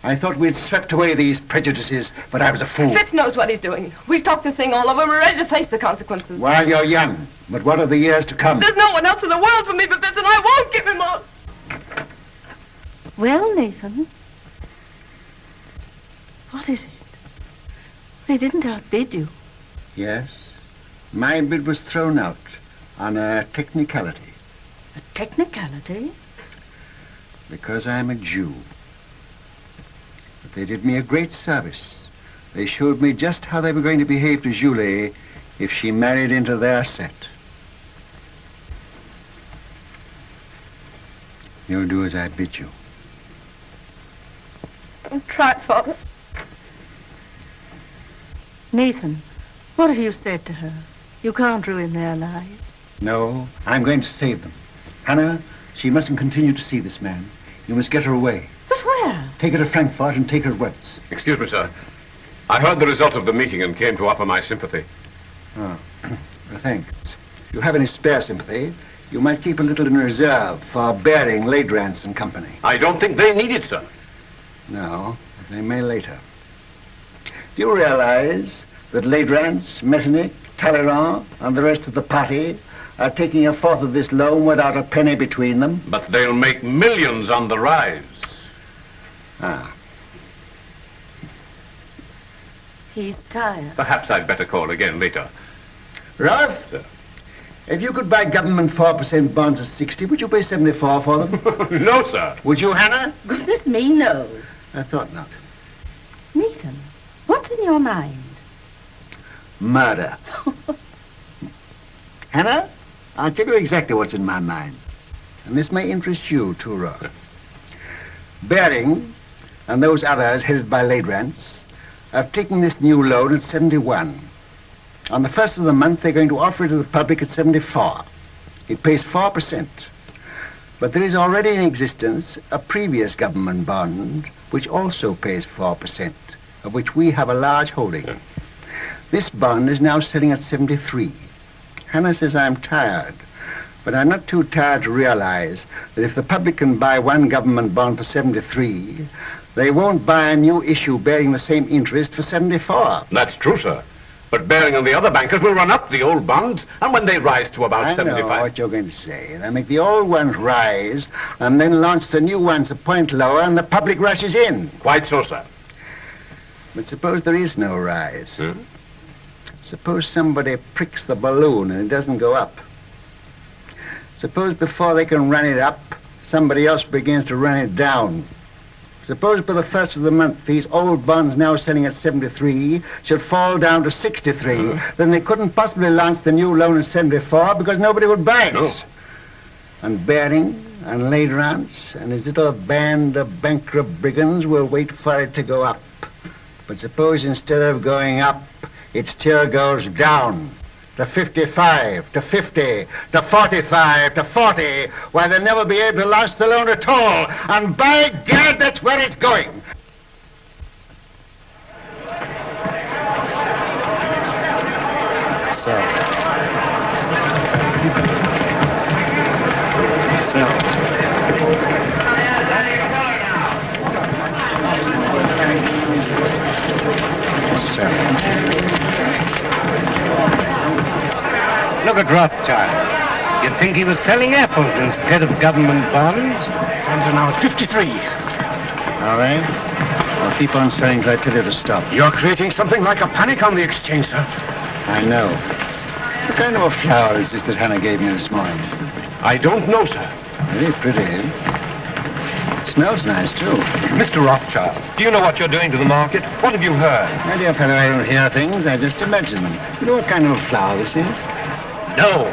S3: I thought we'd swept away these prejudices, but I was a fool.
S6: Fitz knows what he's doing. We've talked this thing all over. We're ready to face the consequences.
S3: While you're young. But what are the years to come?
S6: There's no one else in the world for me but Fitz, and I won't give him up.
S4: Well, Nathan, what is it? They didn't outbid you.
S3: Yes. My bid was thrown out on a technicality.
S4: A technicality?
S3: Because I'm a Jew. But they did me a great service. They showed me just how they were going to behave to Julie if she married into their set. You'll do as I bid you.
S6: I'll try, Father.
S4: Nathan, what have you said to her? You can't ruin their lives.
S3: No, I'm going to save them. Hannah, she mustn't continue to see this man. You must get her away.
S4: But where?
S3: Take her to Frankfurt and take her at once.
S11: Excuse me, sir. I heard the result of the meeting and came to offer my sympathy.
S3: Oh, well, thanks. If you have any spare sympathy, you might keep a little in reserve for Baring, Ledrans and company.
S11: I don't think they need it, sir.
S3: No, but they may later. Do you realize that Ledrans, Metternich, Talleyrand, and the rest of the party are taking 1/4 of this loan without a penny between them?
S11: But they'll make millions on the rise.
S3: Ah.
S4: He's tired.
S11: Perhaps I'd better call again later.
S3: Roth,
S11: Sir.
S3: if you could buy government 4% bonds at 60, would you pay 74 for them?
S11: No, sir.
S3: Would you, Hannah?
S4: Goodness me, no.
S3: I thought not.
S4: Nathan, what's in your mind?
S3: Murder. Hannah, I'll tell you exactly what's in my mind. And this may interest you, too, Roth. Baring and those others headed by Ledrans have taken this new loan at 71. On the 1st of the month, they're going to offer it to the public at 74. It pays 4%. But there is already in existence a previous government bond which also pays 4%, of which we have a large holding. Yeah. This bond is now selling at 73. Hannah says I'm tired, but I'm not too tired to realize that if the public can buy one government bond for 73, they won't buy a new issue bearing the same interest for 74.
S15: That's true, sir. But Baring and the other bankers will run up the old bonds, and when they rise to about 75...
S3: I know what you're going to say. They'll make the old ones rise, and then launch the new ones a point lower, and the public rushes in.
S15: Quite so, sir.
S3: But suppose there is no rise. Suppose somebody pricks the balloon and it doesn't go up. Suppose before they can run it up, somebody else begins to run it down. Suppose by the 1st of the month, these old bonds now selling at 73 should fall down to 63. Then they couldn't possibly launch the new loan at 74 because nobody would buy it. No. And Baring and Ladrans and his little band of bankrupt brigands will wait for it to go up. But suppose instead of going up, it still goes down. To 55, to 50, to 45, to 40, why they'll never be able to launch the loan at all. And by God, that's where it's going.
S12: Look at Rothschild. You'd think he was selling apples instead of government bonds.
S7: Bonds are now at 53.
S3: Are they? I'll keep on selling till I tell you to stop.
S7: You're creating something like a panic on the exchange, sir.
S3: I know. What kind of a flower is this that Hannah gave me this morning?
S7: I don't know, sir.
S3: Very pretty. It smells nice, too.
S11: Mr. Rothschild, do you know what you're doing to the market? What have you heard?
S3: My dear fellow, I don't hear things. I just imagine them. You know what kind of a flower this is?
S7: No.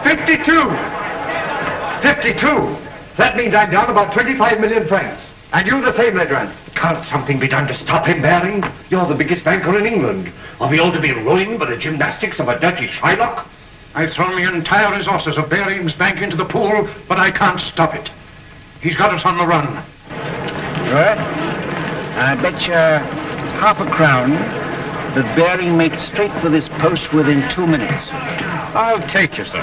S7: 52! 52! That means I'm down about 25 million francs. And you the same, Ledrans. Can't something be done to stop him, Baring? You're the biggest banker in England. Are we all to be ruined by the gymnastics of a dirty Shylock? I've thrown the entire resources of Baring's bank into the pool, but I can't stop it. He's got us on the run.
S3: Right. I bet you half a crown that Baring makes straight for this post within 2 minutes.
S7: I'll take you, sir.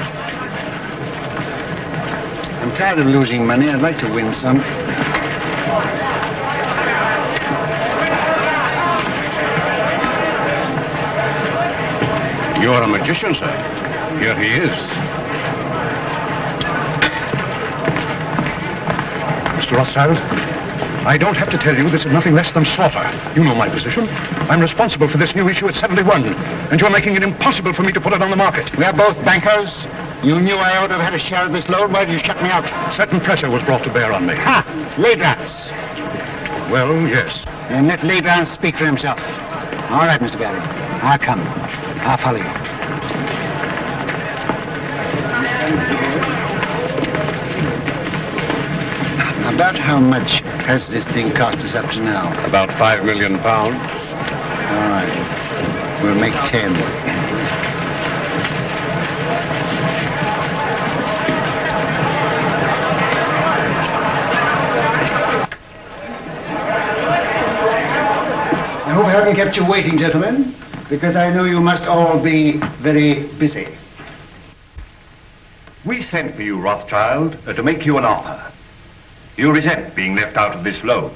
S3: I'm tired of losing money. I'd like to win some.
S15: You're a magician, sir. Here he is.
S7: Mr. Rothschild, I don't have to tell you this is nothing less than slaughter. You know my position. I'm responsible for this new issue at 71, and you're making it impossible for me to put it on the market.
S3: We are both bankers. You knew I ought to have had a share of this loan. Why did you shut me out?
S7: Certain pressure was brought to bear on me.
S3: Ha! Ladrans.
S7: Well, yes.
S3: And let Ladrans speak for himself. All right, Mr. Baring. I'll come. I'll follow you. About how much has this thing cost us up to now?
S15: About £5 million.
S3: All right. We'll make 10. I hope I haven't kept you waiting, gentlemen, because I know you must all be very busy.
S8: We sent for you, Rothschild, to make you an offer. You resent being left out of this loan.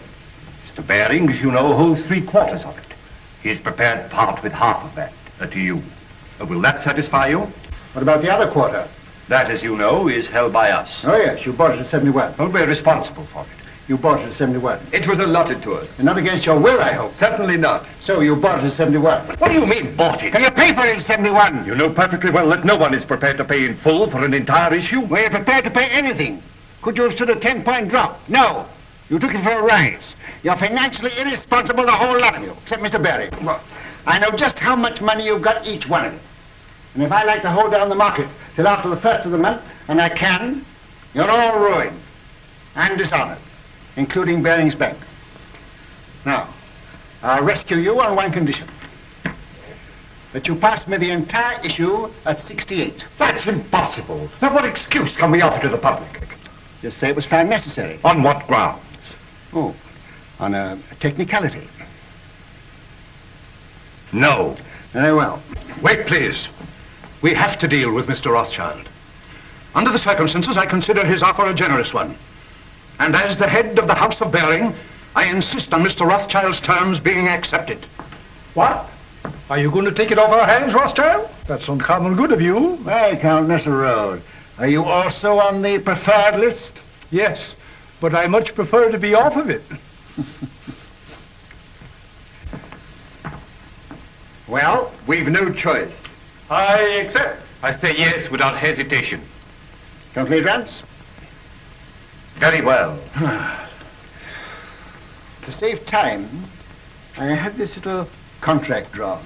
S8: Mr. Baring, as you know, holds 3/4 of it. He is prepared to part with half of that to you. Will that satisfy you?
S3: What about the other quarter?
S8: That, as you know, is held by us.
S3: Oh, yes, you bought it at 71.
S8: Well, we're responsible for it.
S3: You bought it at 71.
S15: It was allotted to us.
S3: And not against your will, I hope.
S15: Certainly not.
S3: So you bought it at 71.
S8: What do you mean, bought it?
S3: Can you pay for it at 71?
S8: You know perfectly well that no one is prepared to pay in full for an entire issue.
S3: Were you prepared to pay anything? Could you have stood a 10-point drop? No. You took it for a rise. You're financially irresponsible, the whole lot of you, except Mr. Baring. Well, I know just how much money you've got, each one of you. And if I like to hold down the market till after the 1st of the month, and I can, you're all ruined and dishonored. including Baring's bank. Now, I'll rescue you on one condition. That you pass me the entire issue at 68.
S7: That's impossible. Now, what excuse can we offer to the public?
S3: Just say it was found necessary.
S7: On what grounds?
S3: Oh, on a technicality.
S7: No.
S3: Very well.
S10: Wait, please. We have to deal with Mr. Rothschild. Under the circumstances, I consider his offer a generous one. And as the head of the House of Baring, I insist on Mr. Rothschild's terms being accepted.
S16: What? Are you going to take it off our hands, Rothschild? That's uncommon good of you.
S3: Well, Count Nesselrode, are you also on the preferred list?
S16: Yes, but I much prefer to be off of it.
S7: Well, we've no choice.
S11: I accept. I say yes without hesitation.
S3: Complete Rance?
S7: Very well.
S3: To save time, I had this little contract drawn,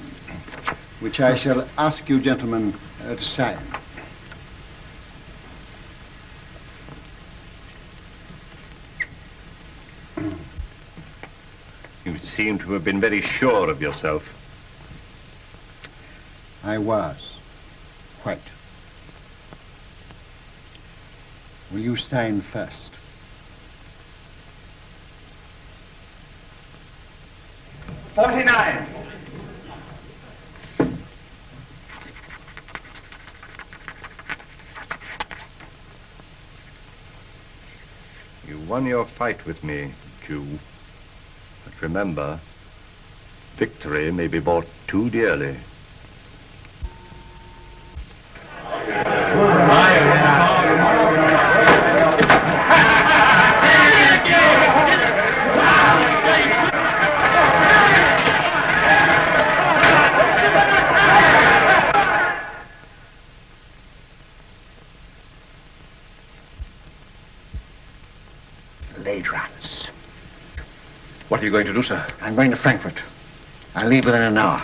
S3: which I shall ask you gentlemen to sign.
S13: You seem to have been very sure of yourself.
S3: I was. Quite. Will you sign first?
S10: $49.
S13: You won your fight with me, Q. But remember, victory may be bought too dearly.
S10: What are you going to do, sir?
S3: I'm going to Frankfurt. I'll leave within an hour.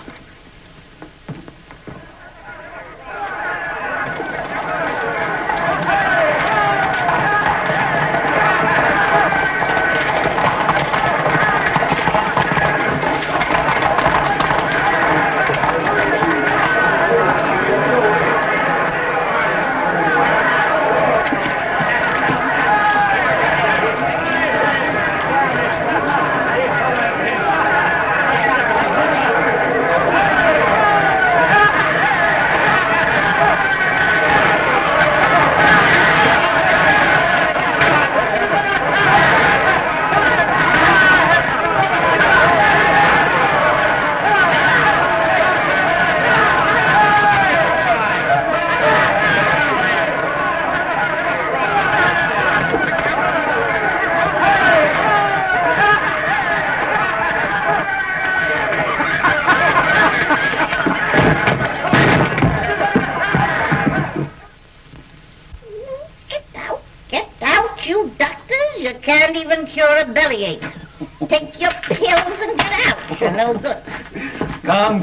S17: Take your pills and get out. You're no good.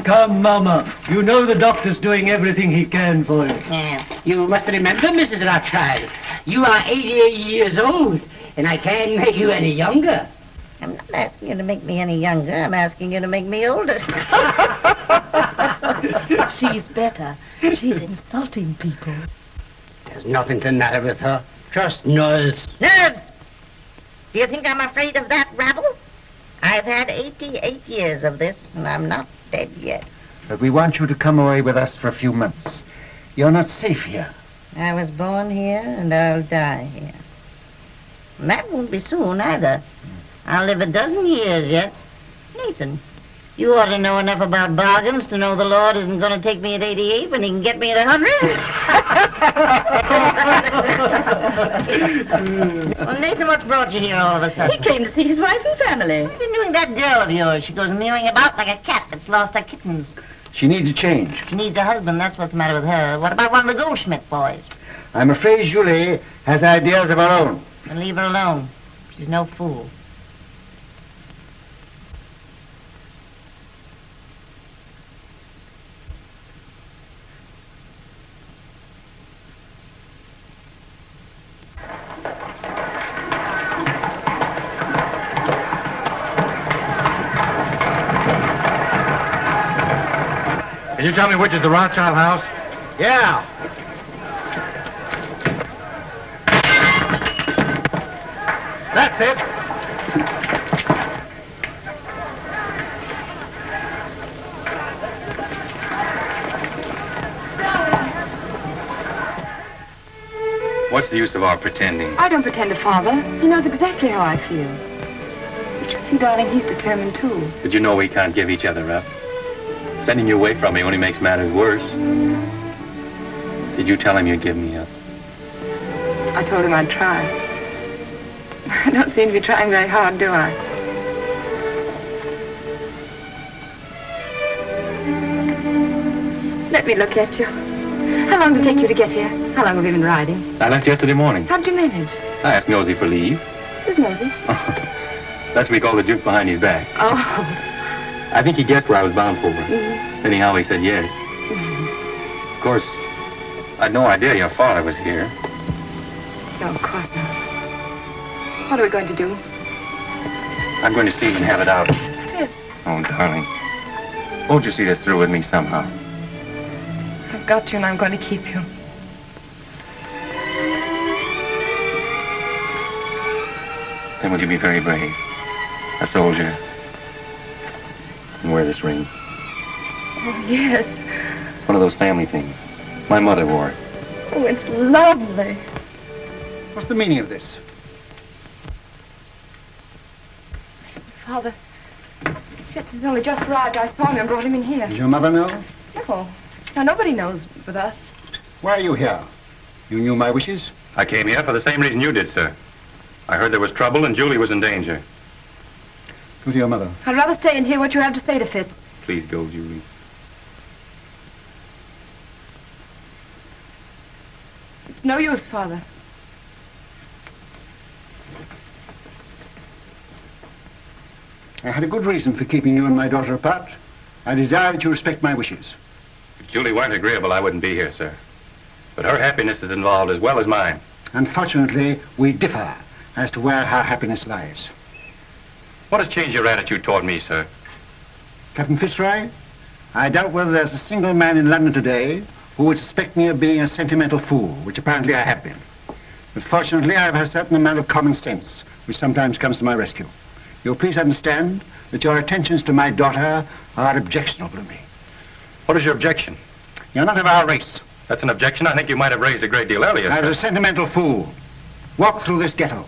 S12: Come, Mama. You know the doctor's doing everything he can for you.
S17: Yeah. You must remember, Mrs. Rothschild, you are 88 years old, and I can't make you any younger. I'm not asking you to make me any younger. I'm asking you to make me older.
S4: She's better. She's insulting people.
S17: There's nothing the matter with her. Just nerves. Nerves! Do you think I'm afraid of that rabble? I've had 88 years of this, and I'm not dead yet.
S3: But we want you to come away with us for a few months. You're not safe here.
S17: I was born here, and I'll die here. And that won't be soon, either. I'll live a dozen years yet. Nathan, you ought to know enough about bargains to know the Lord isn't going to take me at 88 when he can get me at 100. Well, Nathan, what's brought you here all of a sudden?
S4: He came to see his wife and family.
S17: What have you been doing that girl of yours? She goes mewing about like a cat that's lost her kittens.
S3: She needs a change.
S17: She needs a husband, that's what's the matter with her. What about one of the Goldschmidt boys?
S3: I'm afraid Julie has ideas of her own.
S17: Then leave her alone. She's no fool.
S10: you tell me which is the Rothschild house?
S16: Yeah. That's it.
S14: What's the use of our pretending?
S6: I don't pretend to Father. He knows exactly how I feel. But you see, darling, he's determined too.
S14: But you know we can't give each other up. Sending you away from me only makes matters worse. Did you tell him you'd give me up?
S6: I told him I'd try. I don't seem to be trying very hard, do I? Let me look at you. How long did it take you to get here? How long have you been riding?
S14: I left yesterday morning.
S6: How'd you manage?
S14: I asked Nosy for leave.
S6: Who's Nosy?
S14: That's what we call the Duke behind his back.
S6: Oh.
S14: I think he guessed where I was bound for.
S6: Mm-hmm.
S14: Anyhow, he said yes.
S6: Mm-hmm.
S14: Of course, I'd no idea your father was here.
S6: No, of course not. What are we going to do?
S14: I'm going to see him and have it out.
S6: Fitz.
S14: Oh, darling. Won't you see this through with me somehow?
S6: I've got you and I'm going to keep you.
S14: Then will you be very brave? A soldier. And wear this ring.
S6: Oh, yes.
S14: It's one of those family things. My mother wore it.
S6: Oh, it's lovely.
S3: What's the meaning of this?
S6: Father, Fitz has only just arrived. I saw him and brought him in here.
S3: Does your mother know?
S6: No. No, nobody knows but us.
S3: Why are you here? You knew my wishes?
S14: I came here for the same reason you did, sir. I heard there was trouble and Julie was in danger.
S3: Go to your mother.
S6: I'd rather stay and hear what you have to say to Fitz.
S14: Please go, Julie.
S6: It's no use, Father.
S3: I had a good reason for keeping you and my daughter apart. I desire that you respect my wishes.
S14: If Julie weren't agreeable, I wouldn't be here, sir. But her happiness is involved as well as mine.
S3: Unfortunately, we differ as to where her happiness lies.
S14: What has changed your attitude toward me, sir?
S3: Captain Fitzroy, I doubt whether there's a single man in London today who would suspect me of being a sentimental fool, which apparently I have been. But fortunately, I have a certain amount of common sense, which sometimes comes to my rescue. You'll please understand that your attentions to my daughter are objectionable to me.
S14: What is your objection?
S3: You're not of our race.
S14: That's an objection I think you might have raised a great deal earlier,
S3: I
S14: sir.
S3: was a sentimental fool. Walk through this ghetto.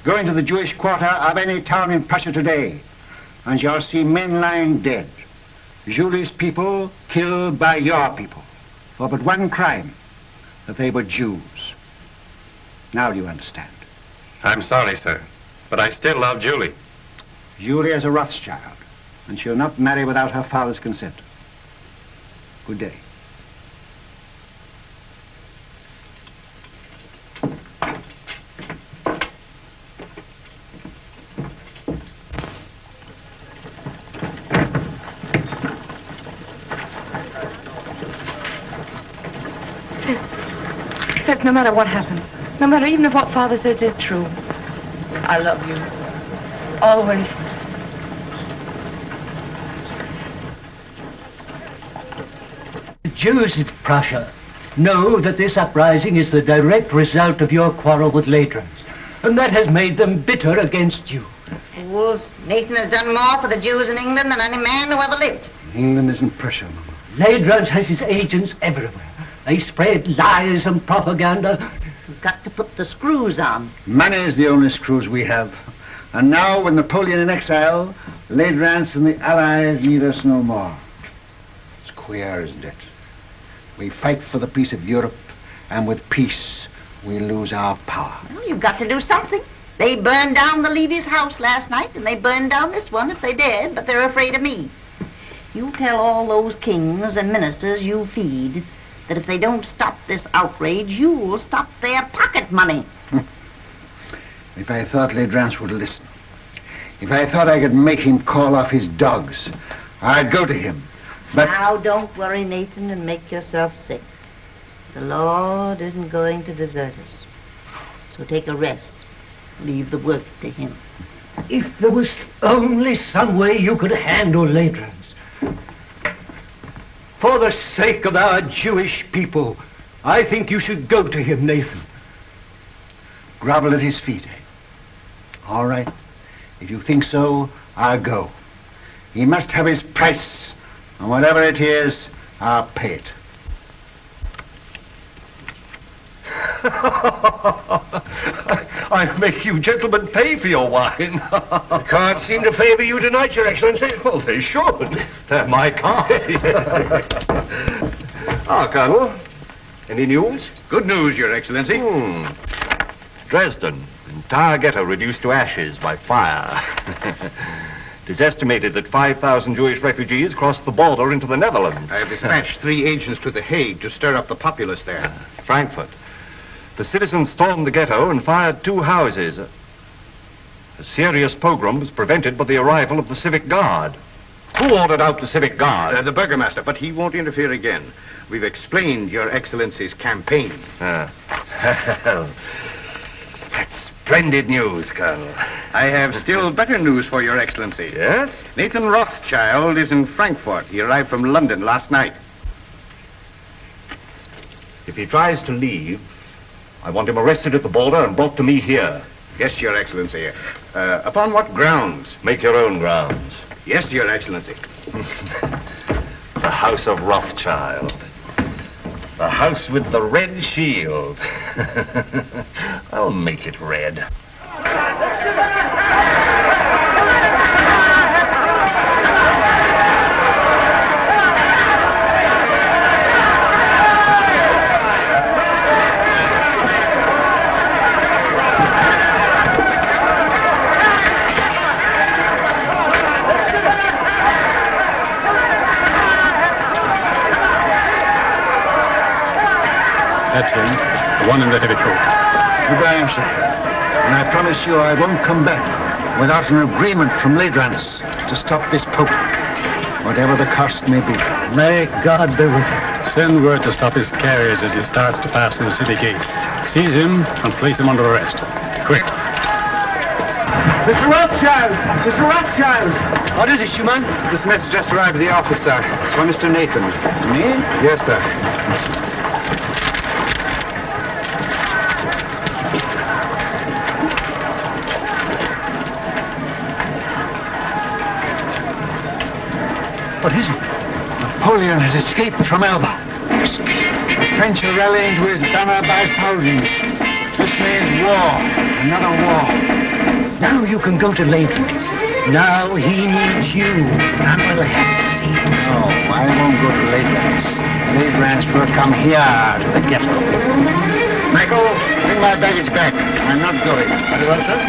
S3: Go into the Jewish quarter of any town in Prussia today, and you'll see men lying dead. Julie's people killed by your people for but one crime, that they were Jews. Now do you understand?
S14: I'm sorry, sir, but I still love Julie.
S3: Julie is a Rothschild, and she'll not marry without her father's consent. Good day.
S6: Fitz, no matter what happens, no matter even if what Father says is true, I love you. Always.
S12: The Jews of Prussia know that this uprising is the direct result of your quarrel with Ladrans, and that has made them bitter against you.
S17: Fools, Nathan has done more for the Jews in England than any man who ever lived.
S3: England isn't Prussia, Mama.
S12: Ladrans has his agents everywhere. They spread lies and propaganda.
S17: You've got to put the screws on.
S3: Money is the only screws we have. And now, with Napoleon in exile, Ladrans and the Allies need us no more. It's queer, isn't it? We fight for the peace of Europe, and with peace, we lose our power.
S17: Well, you've got to do something. They burned down the Levy's house last night, and they burned down this one if they dared, but they're afraid of me. You tell all those kings and ministers you feed that if they don't stop this outrage, you'll stop their pocket money.
S3: If I thought Ladrans would listen, if I thought I could make him call off his dogs, I'd go to him. But
S17: now, don't worry, Nathan, and make yourself sick. The Lord isn't going to desert us. So take a rest. Leave the work to him.
S12: If there was only some way you could handle Ladrans.
S16: For the sake of our Jewish people, I think you should go to him, Nathan.
S3: Grovel at his feet, eh? All right. If you think so, I'll go. He must have his price. And whatever it is, I'll pay it.
S7: I'll make you gentlemen pay for your wine. The cards seem to favor you tonight, Your Excellency. Well, they should. They're my cards. Colonel. Any news?
S15: Good news, Your Excellency.
S13: Dresden, entire ghetto reduced to ashes by fire. It is estimated that 5,000 Jewish refugees crossed the border into the Netherlands.
S15: I have dispatched 3 agents to The Hague to stir up the populace there.
S13: Frankfurt. The citizens stormed the ghetto and fired 2 houses. A serious pogrom was prevented by the arrival of the Civic Guard. Who ordered out the Civic Guard?
S15: The Burgomaster, but he won't interfere again. We've explained Your Excellency's campaign.
S13: That's splendid news, Colonel.
S15: I have still better news for Your Excellency.
S13: Yes?
S15: Nathan Rothschild is in Frankfurt. He arrived from London last night.
S13: If he tries to leave, I want him arrested at the border and brought to me here.
S15: Yes, Your Excellency. Upon what grounds?
S13: Make your own grounds.
S15: Yes, Your Excellency.
S13: The House of Rothschild. The house with the red shield. I'll make it red.
S18: That's him, the one in the heavy coat.
S3: Goodbye, sir. And I promise you I won't come back without an agreement from Ladrans to stop this Pope, whatever the cost may be.
S12: May God be with him.
S18: Send word to stop his carriage as he starts to pass through the city gate. Seize him and place him under arrest. Quick.
S3: Mr. Rothschild! Mr. Rothschild!
S15: What is it, Schumann? This message just arrived at the office, sir. It's from Mr. Nathan.
S3: Me?
S15: Yes, sir.
S3: What is it? Napoleon has escaped from Elba. The French are rallying to his banner by thousands. This means war. Another war.
S12: Now you can go to Ladrans. Now he needs you. And we'll have to see him.
S3: No, I won't go to Ladrans. Ladrans will come here to the ghetto. Michael, bring my baggage back. I'm not going.
S1: Very well, sir.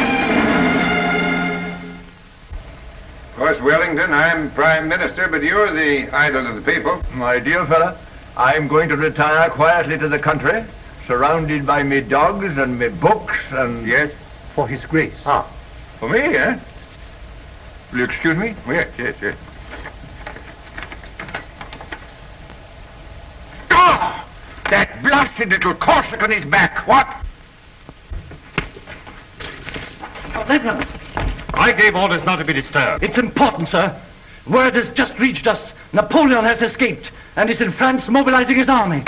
S1: Of course, Wellington, I'm Prime Minister, but you're the idol of the people.
S8: My dear fella, I'm going to retire quietly to the country, surrounded by me dogs and me books and...
S1: Yes?
S3: For His Grace.
S8: Ah, for me, eh? Will you excuse me?
S1: Oh, yes, yes, yes.
S8: Ah! That blasted little Corsican is back. What?
S12: Oh, Reginald.
S13: I gave orders not to be disturbed.
S12: It's important, sir. Word has just reached us. Napoleon has escaped and is in France mobilizing his army.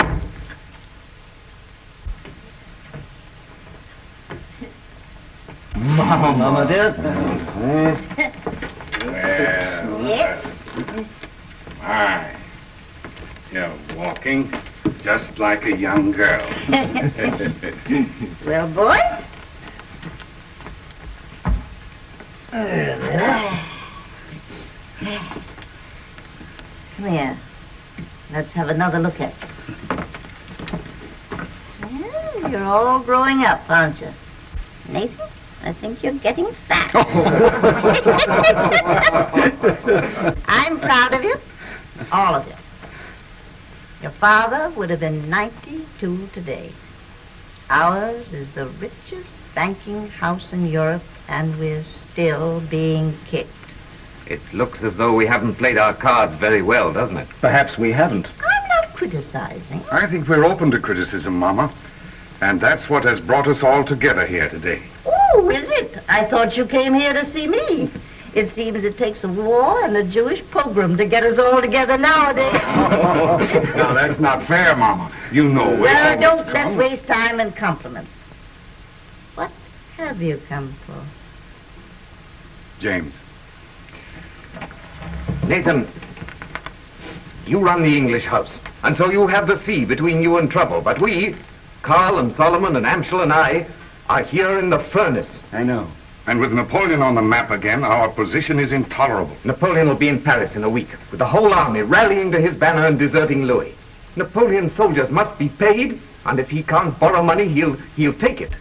S12: Mama, dear.
S15: Well, my, you're walking just like a young girl.
S17: Well, boys? Come here. Let's have another look at you. Well, you're all growing up, aren't you? Nathan, I think you're getting fat. I'm proud of you. All of you. Your father would have been 92 today. Ours is the richest banking house in Europe, and we're still being kicked.
S5: It looks as though we haven't played our cards very well, doesn't it?
S15: Perhaps we haven't.
S17: I'm not criticizing.
S15: I think we're open to criticism, Mama. And that's what has brought us all together here today.
S17: Oh, is it? I thought you came here to see me. It seems it takes a war and a Jewish pogrom to get us all together nowadays.
S15: Now, that's not fair, Mama. You know
S17: Well, let's waste time in compliments. What have you come for?
S15: James.
S9: Nathan, you run the English house, and so you have the sea between you and trouble. But we, Carl and Solomon and Amschel and I, are here in the furnace.
S15: I know. And with Napoleon on the map again, our position is intolerable.
S9: Napoleon will be in Paris in a week, with the whole army rallying to his banner and deserting Louis. Napoleon's soldiers must be paid, and if he can't borrow money, he'll take it.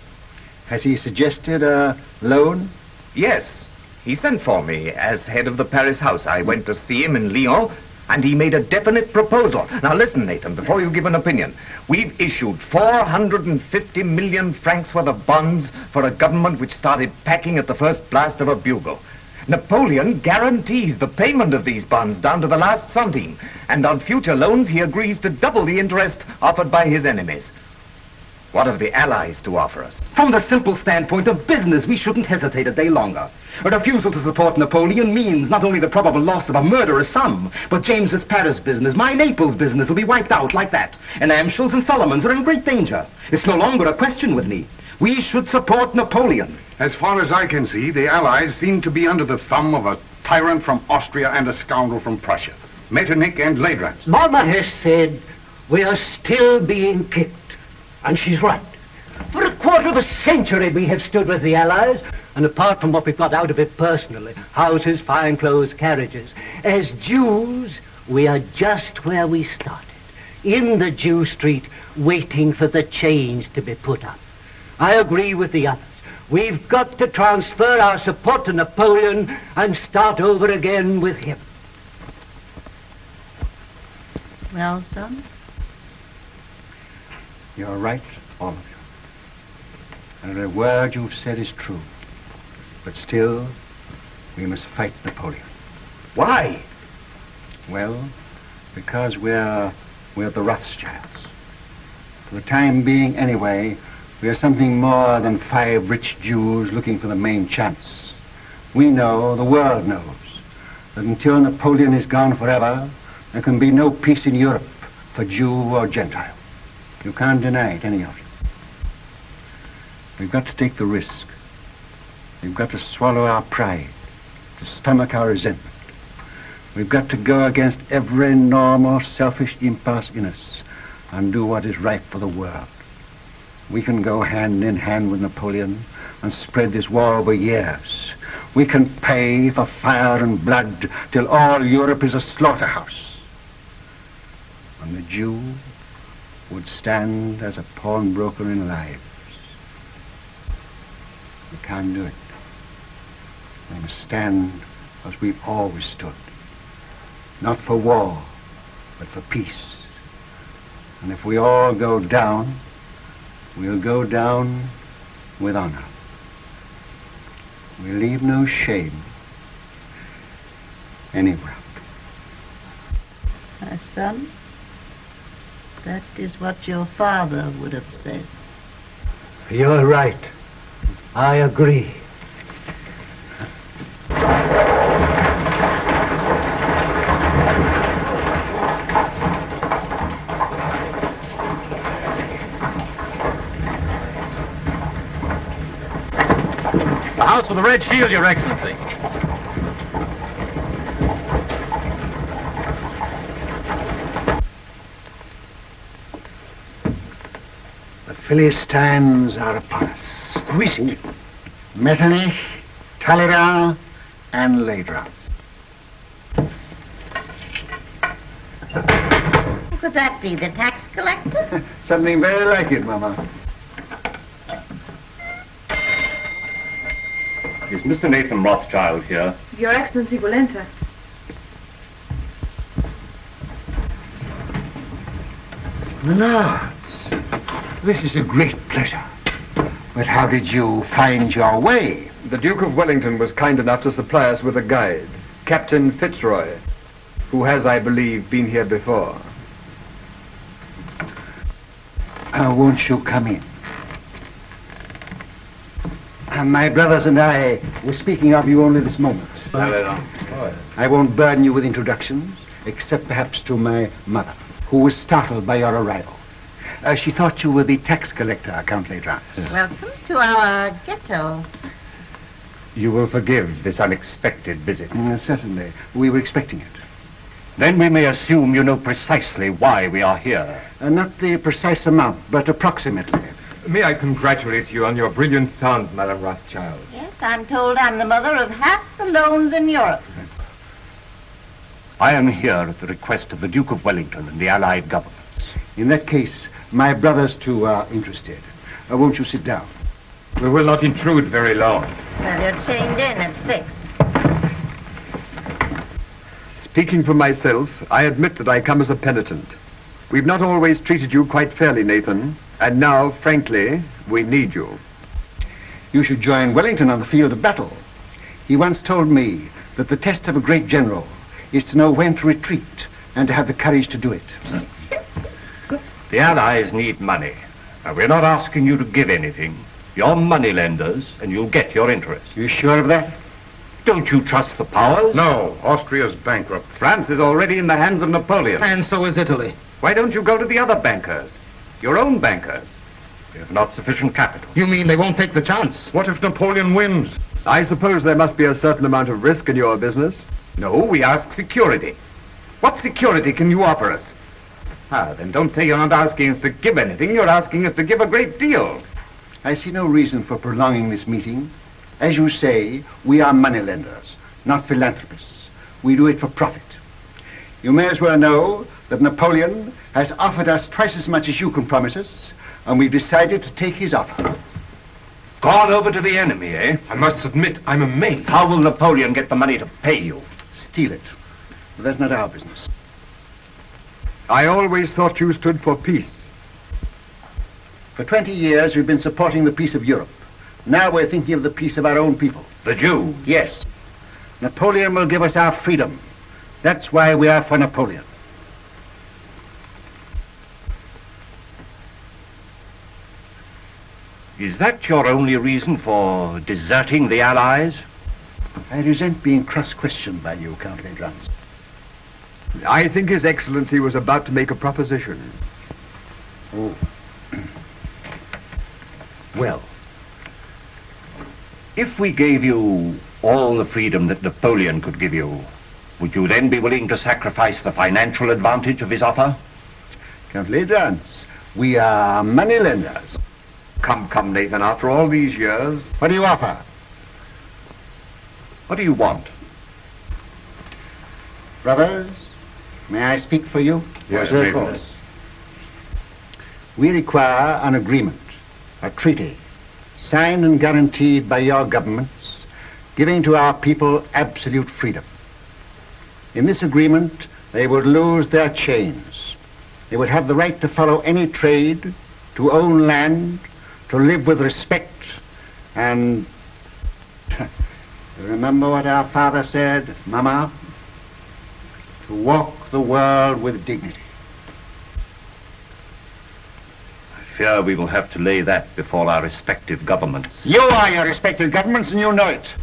S3: Has he suggested a loan?
S9: Yes. He sent for me as head of the Paris house. I went to see him in Lyon, and he made a definite proposal. Now listen, Nathan, before you give an opinion. We've issued 450 million francs worth of bonds for a government which started packing at the first blast of a bugle. Napoleon guarantees the payment of these bonds down to the last centime, and on future loans he agrees to double the interest offered by his enemies. What have the Allies to offer us? From the simple standpoint of business, we shouldn't hesitate a day longer. A refusal to support Napoleon means not only the probable loss of a murderous sum, but James's Paris business, my Naples business, will be wiped out like that. And Amschel's and Solomon's are in great danger. It's no longer a question with me. We should support Napoleon.
S15: As far as I can see, the Allies seem to be under the thumb of a tyrant from Austria and a scoundrel from Prussia. Metternich and Ladrans.
S12: Mama has said we are still being kicked. And she's right. For a quarter of a century we have stood with the Allies, and apart from what we've got out of it personally, houses, fine clothes, carriages, as Jews, we are just where we started, in the Jew street, waiting for the chains to be put up. I agree with the others. We've got to transfer our support to Napoleon and start over again with him.
S17: Well, son?
S3: You're right, all of you. Every word you've said is true. But still, we must fight Napoleon.
S9: Why?
S3: Well, because we're the Rothschilds. For the time being, anyway, we are something more than 5 rich Jews looking for the main chance. We know, the world knows, that until Napoleon is gone forever, there can be no peace in Europe for Jew or Gentile. You can't deny it, any of you. We've got to take the risk. We've got to swallow our pride, to stomach our resentment. We've got to go against every normal, selfish impulse in us and do what is right for the world. We can go hand in hand with Napoleon and spread this war over years. We can pay for fire and blood till all Europe is a slaughterhouse. And the Jew would stand as a pawnbroker in lives. We can't do it. We must stand as we've always stood. Not for war, but for peace. And if we all go down, we'll go down with honor. We leave no shame anywhere.
S17: My son? That is what your father would have said.
S12: You're right. I agree.
S14: The house with the red shield, Your Excellency.
S3: The Philistines are upon us. Who is it? Metternich, Talleyrand, and Ladrans.
S17: Who could that be? The tax collector?
S3: Something very like it, Mama.
S13: Is Mr. Nathan Rothschild here?
S4: Your Excellency will enter.
S3: Lords, this is a great pleasure. But how did you find your way?
S19: The Duke of Wellington was kind enough to supply us with a guide, Captain Fitzroy, who has, I believe, been here before.
S3: Won't you come in? My brothers and I were speaking of you only this moment. I won't burden you with introductions, except perhaps to my mother, who was startled by your arrival. She thought you were the tax collector, Count Legrand.
S17: Welcome to our ghetto.
S7: You will forgive this unexpected visit.
S3: Certainly. We were expecting it.
S7: Then we may assume you know precisely why we are here.
S3: Not the precise amount, but approximately.
S11: May I congratulate you on your brilliant son, Madame Rothschild?
S17: Yes, I'm told I'm the mother of half the loans in Europe.
S7: I am here at the request of the Duke of Wellington and the Allied governments.
S3: In that case, my brothers too are interested. Won't you sit down?
S11: We will not intrude very long.
S17: Well, you're chained in at 6.
S19: Speaking for myself, I admit that I come as a penitent. We've not always treated you quite fairly, Nathan, and now, frankly, we need you.
S3: You should join Wellington on the field of battle. He once told me that the test of a great general is to know when to retreat and to have the courage to do it.
S7: The Allies need money. Now, we're not asking you to give anything. You're money lenders, and you'll get your interest.
S3: You sure of that?
S7: Don't you trust the powers?
S15: No, Austria's bankrupt.
S9: France is already in the hands of Napoleon.
S10: And so is Italy.
S9: Why don't you go to the other bankers? Your own bankers.
S7: We have not sufficient capital.
S10: You mean they won't take the chance?
S15: What if Napoleon wins?
S19: I suppose there must be a certain amount of risk in your business.
S9: No, we ask security. What security can you offer us? Then don't say you're not asking us to give anything. You're asking us to give a great deal.
S3: I see no reason for prolonging this meeting. As you say, we are moneylenders, not philanthropists. We do it for profit. You may as well know that Napoleon has offered us twice as much as you can promise us, and we've decided to take his offer.
S7: Gone over to the enemy, eh?
S11: I must admit, I'm amazed.
S7: How will Napoleon get the money to pay you?
S3: Steal it. But that's not our business.
S19: I always thought you stood for peace.
S3: For 20 years, we've been supporting the peace of Europe. Now we're thinking of the peace of our own people.
S7: The Jew?
S3: Yes. Napoleon will give us our freedom. That's why we are for Napoleon.
S7: Is that your only reason for deserting the Allies?
S3: I resent being cross-questioned by you, Count Legrand.
S19: I think His Excellency was about to make a proposition.
S3: Oh.
S7: Well, if we gave you all the freedom that Napoleon could give you, would you then be willing to sacrifice the financial advantage of his offer?
S3: Count Legrand, we are moneylenders.
S9: Come, Nathan, after all these years.
S3: What do you offer?
S7: What do you want?
S3: Brothers, may I speak for you?
S7: Yes, of course.
S3: We require an agreement, a treaty, signed and guaranteed by your governments, giving to our people absolute freedom. In this agreement, they would lose their chains. They would have the right to follow any trade, to own land, to live with respect, and remember what our father said, Mama? To walk the world with dignity.
S7: I fear we will have to lay that before our respective governments.
S3: You are your respective governments, and you know it.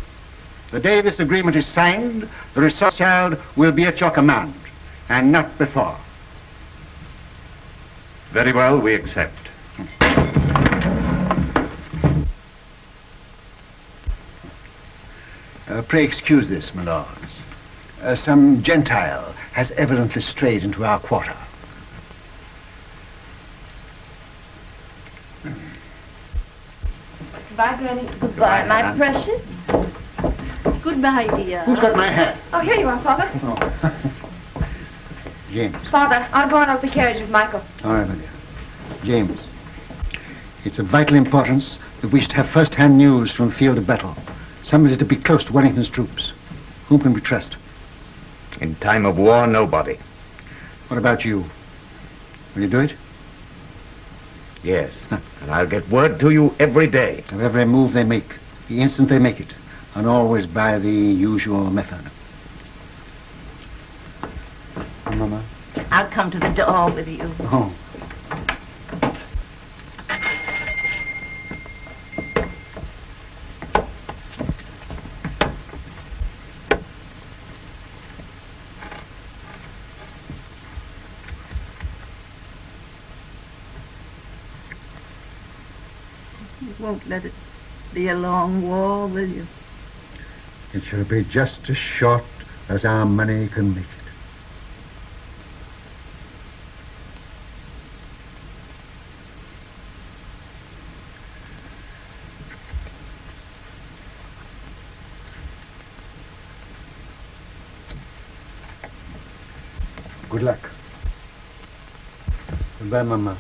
S3: The day this agreement is signed, the Rothschild will be at your command, and not before.
S7: Very well, we accept.
S3: Pray excuse this, my lords. Some Gentile has evidently strayed into our quarter.
S4: Goodbye, Granny. Goodbye, my precious. Goodbye, dear.
S3: Who's got my hat?
S4: Oh, here you are, Father.
S3: Oh. James.
S4: Father, I'll go on out the carriage with Michael.
S3: All right, my dear. James, it's of vital importance that we should have first-hand news from the field of battle. Somebody to be close to Wellington's troops. Whom can we trust?
S9: In time of war, nobody.
S3: What about you? Will you do it?
S9: Yes, and I'll get word to you every day.
S3: Of every move they make, the instant they make it, and always by the usual method. Mama?
S17: I'll come to the door with you.
S3: Oh.
S20: You won't let it be a long war, will you?
S3: It shall be just as short as our money can make it. Good luck. Goodbye, Mama.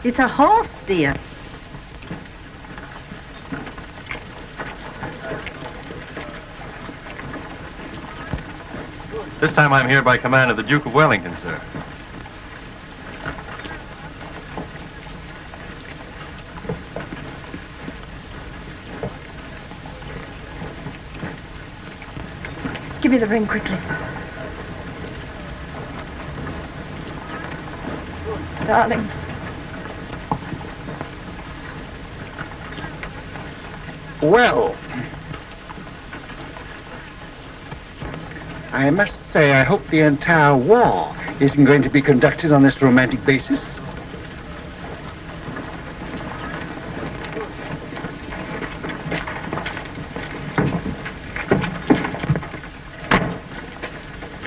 S20: It's a horse, dear.
S14: This time I'm here by command of the Duke of Wellington, sir.
S6: Give me the ring quickly. Darling.
S3: Well, I must say I hope the entire war isn't going to be conducted on this romantic basis.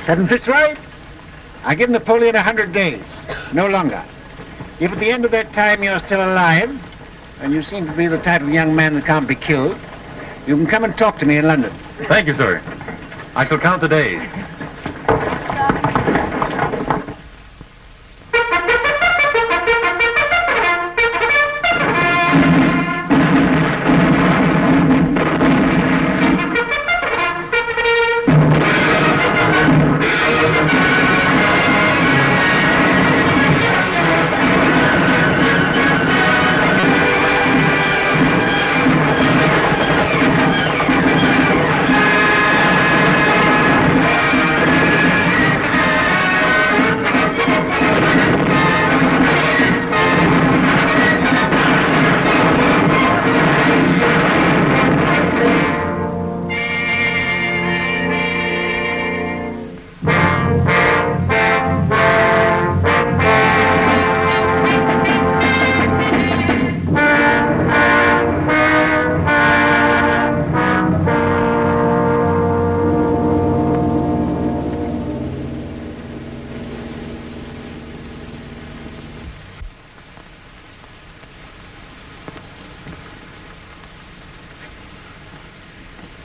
S3: Seven Fitzroy, I give Napoleon 100 days, no longer. If at the end of that time you're still alive, and you seem to be the type of young man that can't be killed, you can come and talk to me in London.
S14: Thank you, sir. I shall count the days.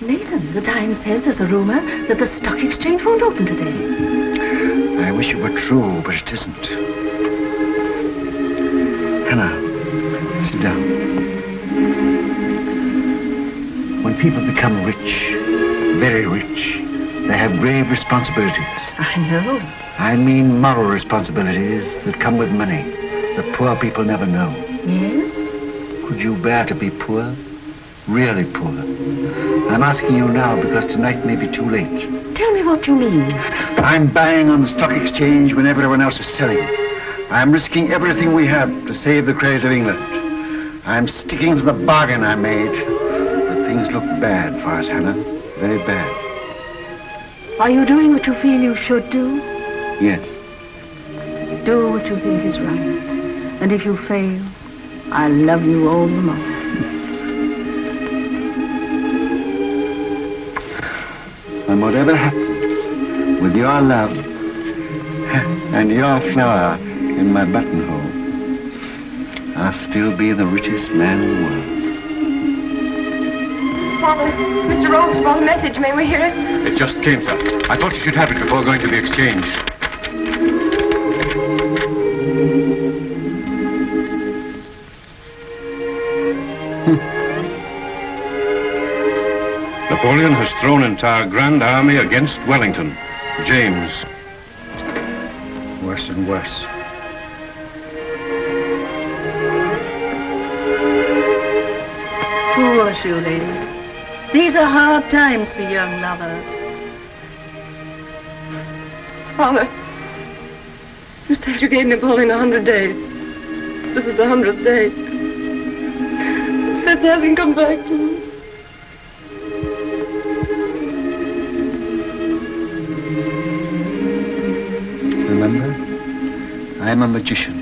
S20: Nathan, the Times says there's a rumor that the stock exchange won't open today.
S3: I wish it were true, but it isn't. Hannah, sit down. When people become rich, very rich, they have grave responsibilities.
S20: I know.
S3: I mean moral responsibilities that come with money, that poor people never know.
S20: Yes?
S3: Could you bear to be poor? Really poor? I'm asking you now because tonight may be too late.
S20: Tell me what you mean.
S3: I'm buying on the stock exchange when everyone else is selling. I'm risking everything we have to save the credit of England. I'm sticking to the bargain I made. But things look bad for us, Helen. Very bad.
S20: Are you doing what you feel you should do?
S3: Yes.
S20: Do what you think is right. And if you fail, I'll love you all the more.
S3: And whatever happens, with your love and your flower in my buttonhole, I'll still be the richest man in the world.
S6: Father, Mr. Rhodes brought a message. May we hear it?
S11: It just came, sir. I thought you should have it before going to the exchange.
S15: Napoleon has thrown entire grand army against Wellington. James.
S3: Worse and worse.
S20: Poor shoe lady. These are hard times for young lovers.
S6: Father, you said you gave Napoleon 100 days. This is the 100th day. Fitz hasn't come back to me.
S3: Remember, I am a magician.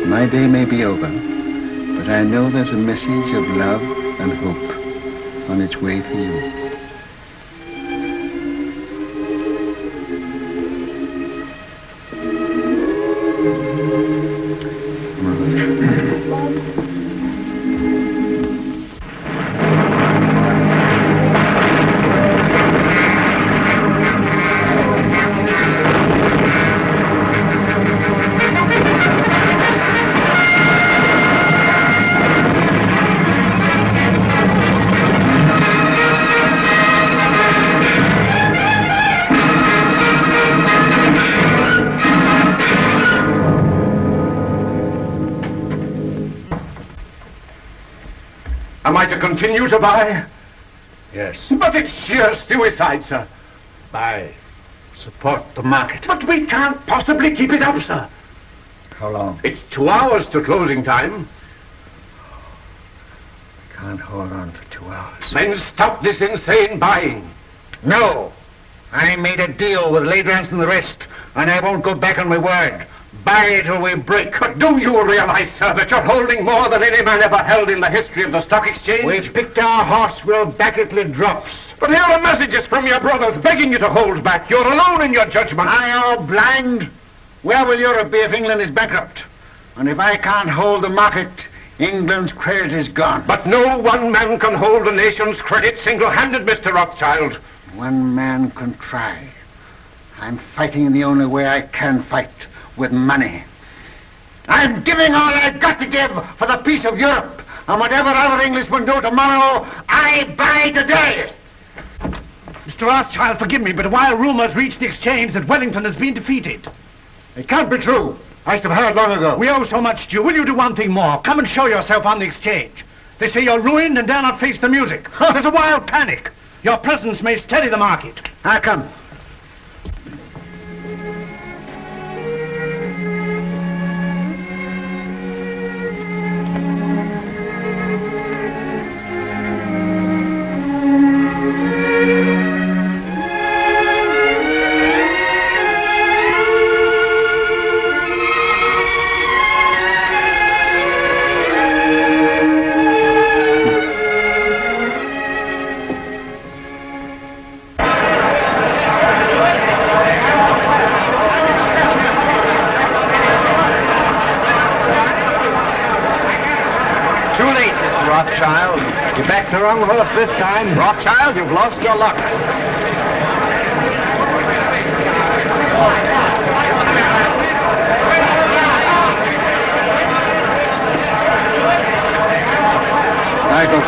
S3: My day may be over, but I know there's a message of love and hope on its way for you.
S7: Am I to continue to buy?
S15: Yes.
S7: But it's sheer suicide, sir.
S15: Buy. Support the market.
S7: But we can't possibly keep it up, sir.
S15: How long?
S7: It's 2 hours to closing time.
S3: Can't hold on for 2 hours.
S7: Then stop this insane buying.
S3: No! I made a deal with Ladrans and the rest, and I won't go back on my word. Buy till we break.
S7: But do you realize, sir, that you're holding more than any man ever held in the history of the stock exchange?
S3: We've picked our horse, we'll back it till it drops.
S7: But here are messages from your brothers begging you to hold back. You're alone in your judgment.
S3: I are blind. Where will Europe be if England is bankrupt? And if I can't hold the market, England's credit is gone.
S7: But no one man can hold a nation's credit single-handed, Mr. Rothschild.
S3: One man can try. I'm fighting in the only way I can fight, with money. I'm giving all I've got to give for the peace of Europe. And whatever other Englishmen do tomorrow, I buy today.
S10: Mr. Rothschild, forgive me, but while rumors reach the exchange that Wellington has been defeated.
S3: It can't be true. I should have heard long ago.
S10: We owe so much to you. Will you do one thing more? Come and show yourself on the exchange. They say you're ruined and dare not face the music. There's a wild panic. Your presence may steady the market.
S3: I come.
S19: You backed the wrong horse this time. Rothschild, you've lost your luck.
S3: Michael.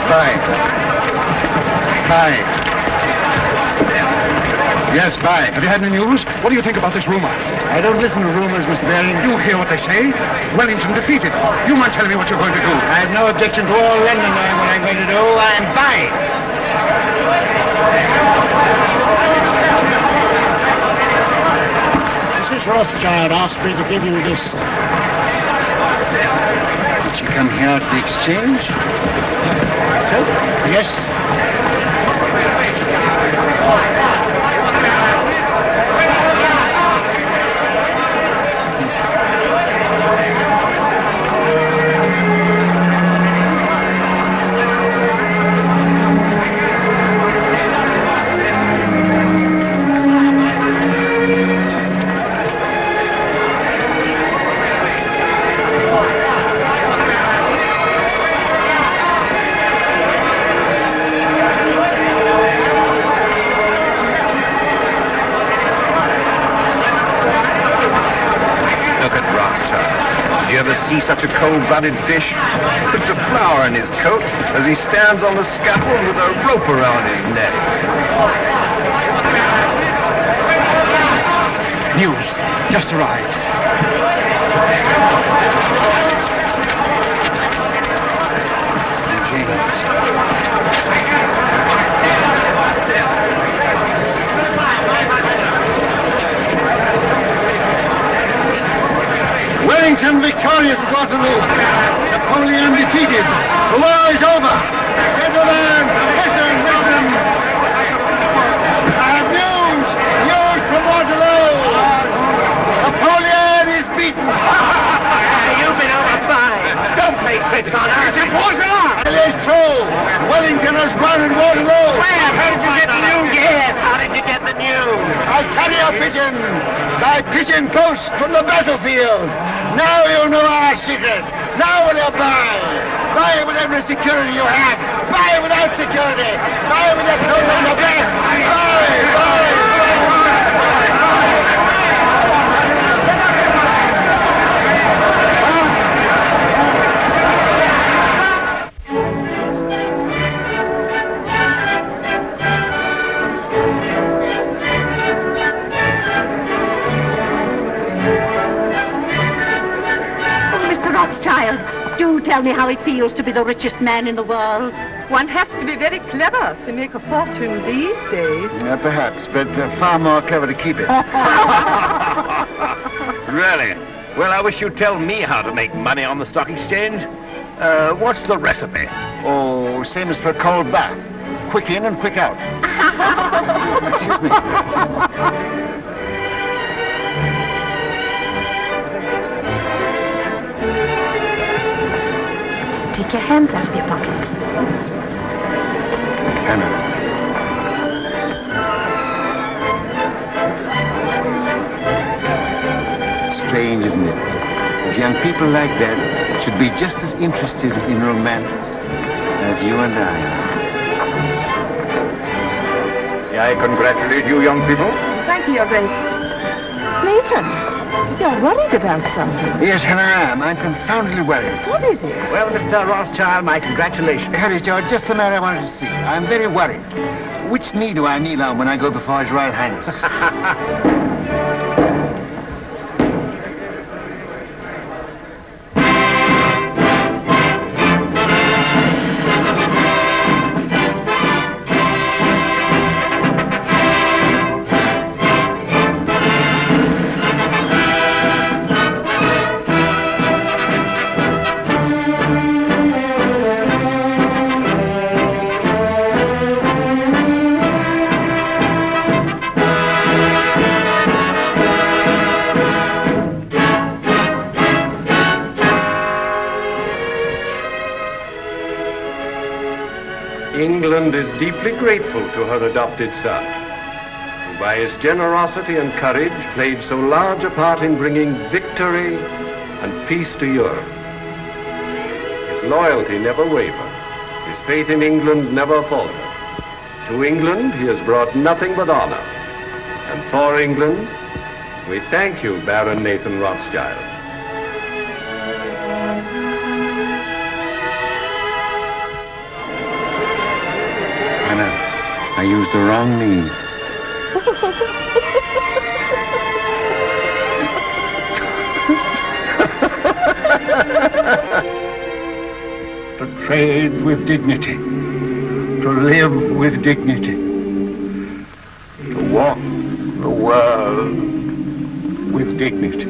S3: Bye. Bye. Yes, bye.
S16: Have you had any news? What do you think about this rumor?
S3: I don't listen to rumors, Mr. Byron.
S16: You hear what they say? Wellington defeated. You might tell me what you're going to do.
S3: I have no objection to all London knowing what I'm going to do. I'm fine.
S12: Mrs. Rothschild asked me to give you this.
S3: Did she come here to the exchange?
S12: Myself? Yes.
S19: See such a cold-blooded fish? Puts a flower in his coat as he stands on the scaffold with a rope around his neck.
S16: News. Just arrived.
S3: Waterloo. Napoleon defeated. The war is over. Gentlemen, listen. I have news from Waterloo. Napoleon is beaten.
S10: You've been overfired. Don't play tricks on us. It's important.
S3: It is true. Wellington has won in Waterloo.
S10: Where? How did you get the news? Yes, how did you get the news?
S3: I carry a pigeon. My pigeon post from the battlefield. Now you know our secret. Now will you buy? Buy with every security you have. Buy without security. Buy with your clothes on the back. Buy.
S4: Rothschild, do tell me how it feels to be the richest man in the world.
S6: One has to be very clever to make a fortune these days.
S3: Yeah, perhaps, but far more clever to keep it.
S8: Really? Well, I wish you'd tell me how to make money on the stock exchange. What's the recipe?
S3: Oh, same as for a cold bath. Quick in and quick out. Excuse me.
S4: Take your hands out of your pockets.
S3: Helen. Strange, isn't it? As young people like that should be just as interested in romance as you and I are.
S8: May I congratulate you, young people?
S20: Thank you, Your Grace. Nathan, you're worried about something.
S3: Yes, Helen, I am. I'm confoundedly worried.
S20: What is it?
S3: Well, Mr. Rothschild, my congratulations. Harry, George, just the man I wanted to see. I'm very worried. Which knee do I kneel on when I go before His Royal Highness?
S10: England is deeply grateful to her adopted son, who by his generosity and courage played so large a part in bringing victory and peace to Europe. His loyalty never wavered. His faith in England never faltered. To England he has brought nothing but honor. And for England, we thank you, Baron Nathan Rothschild.
S3: I used the wrong knee. To trade with dignity, to live with dignity, to walk the world with dignity.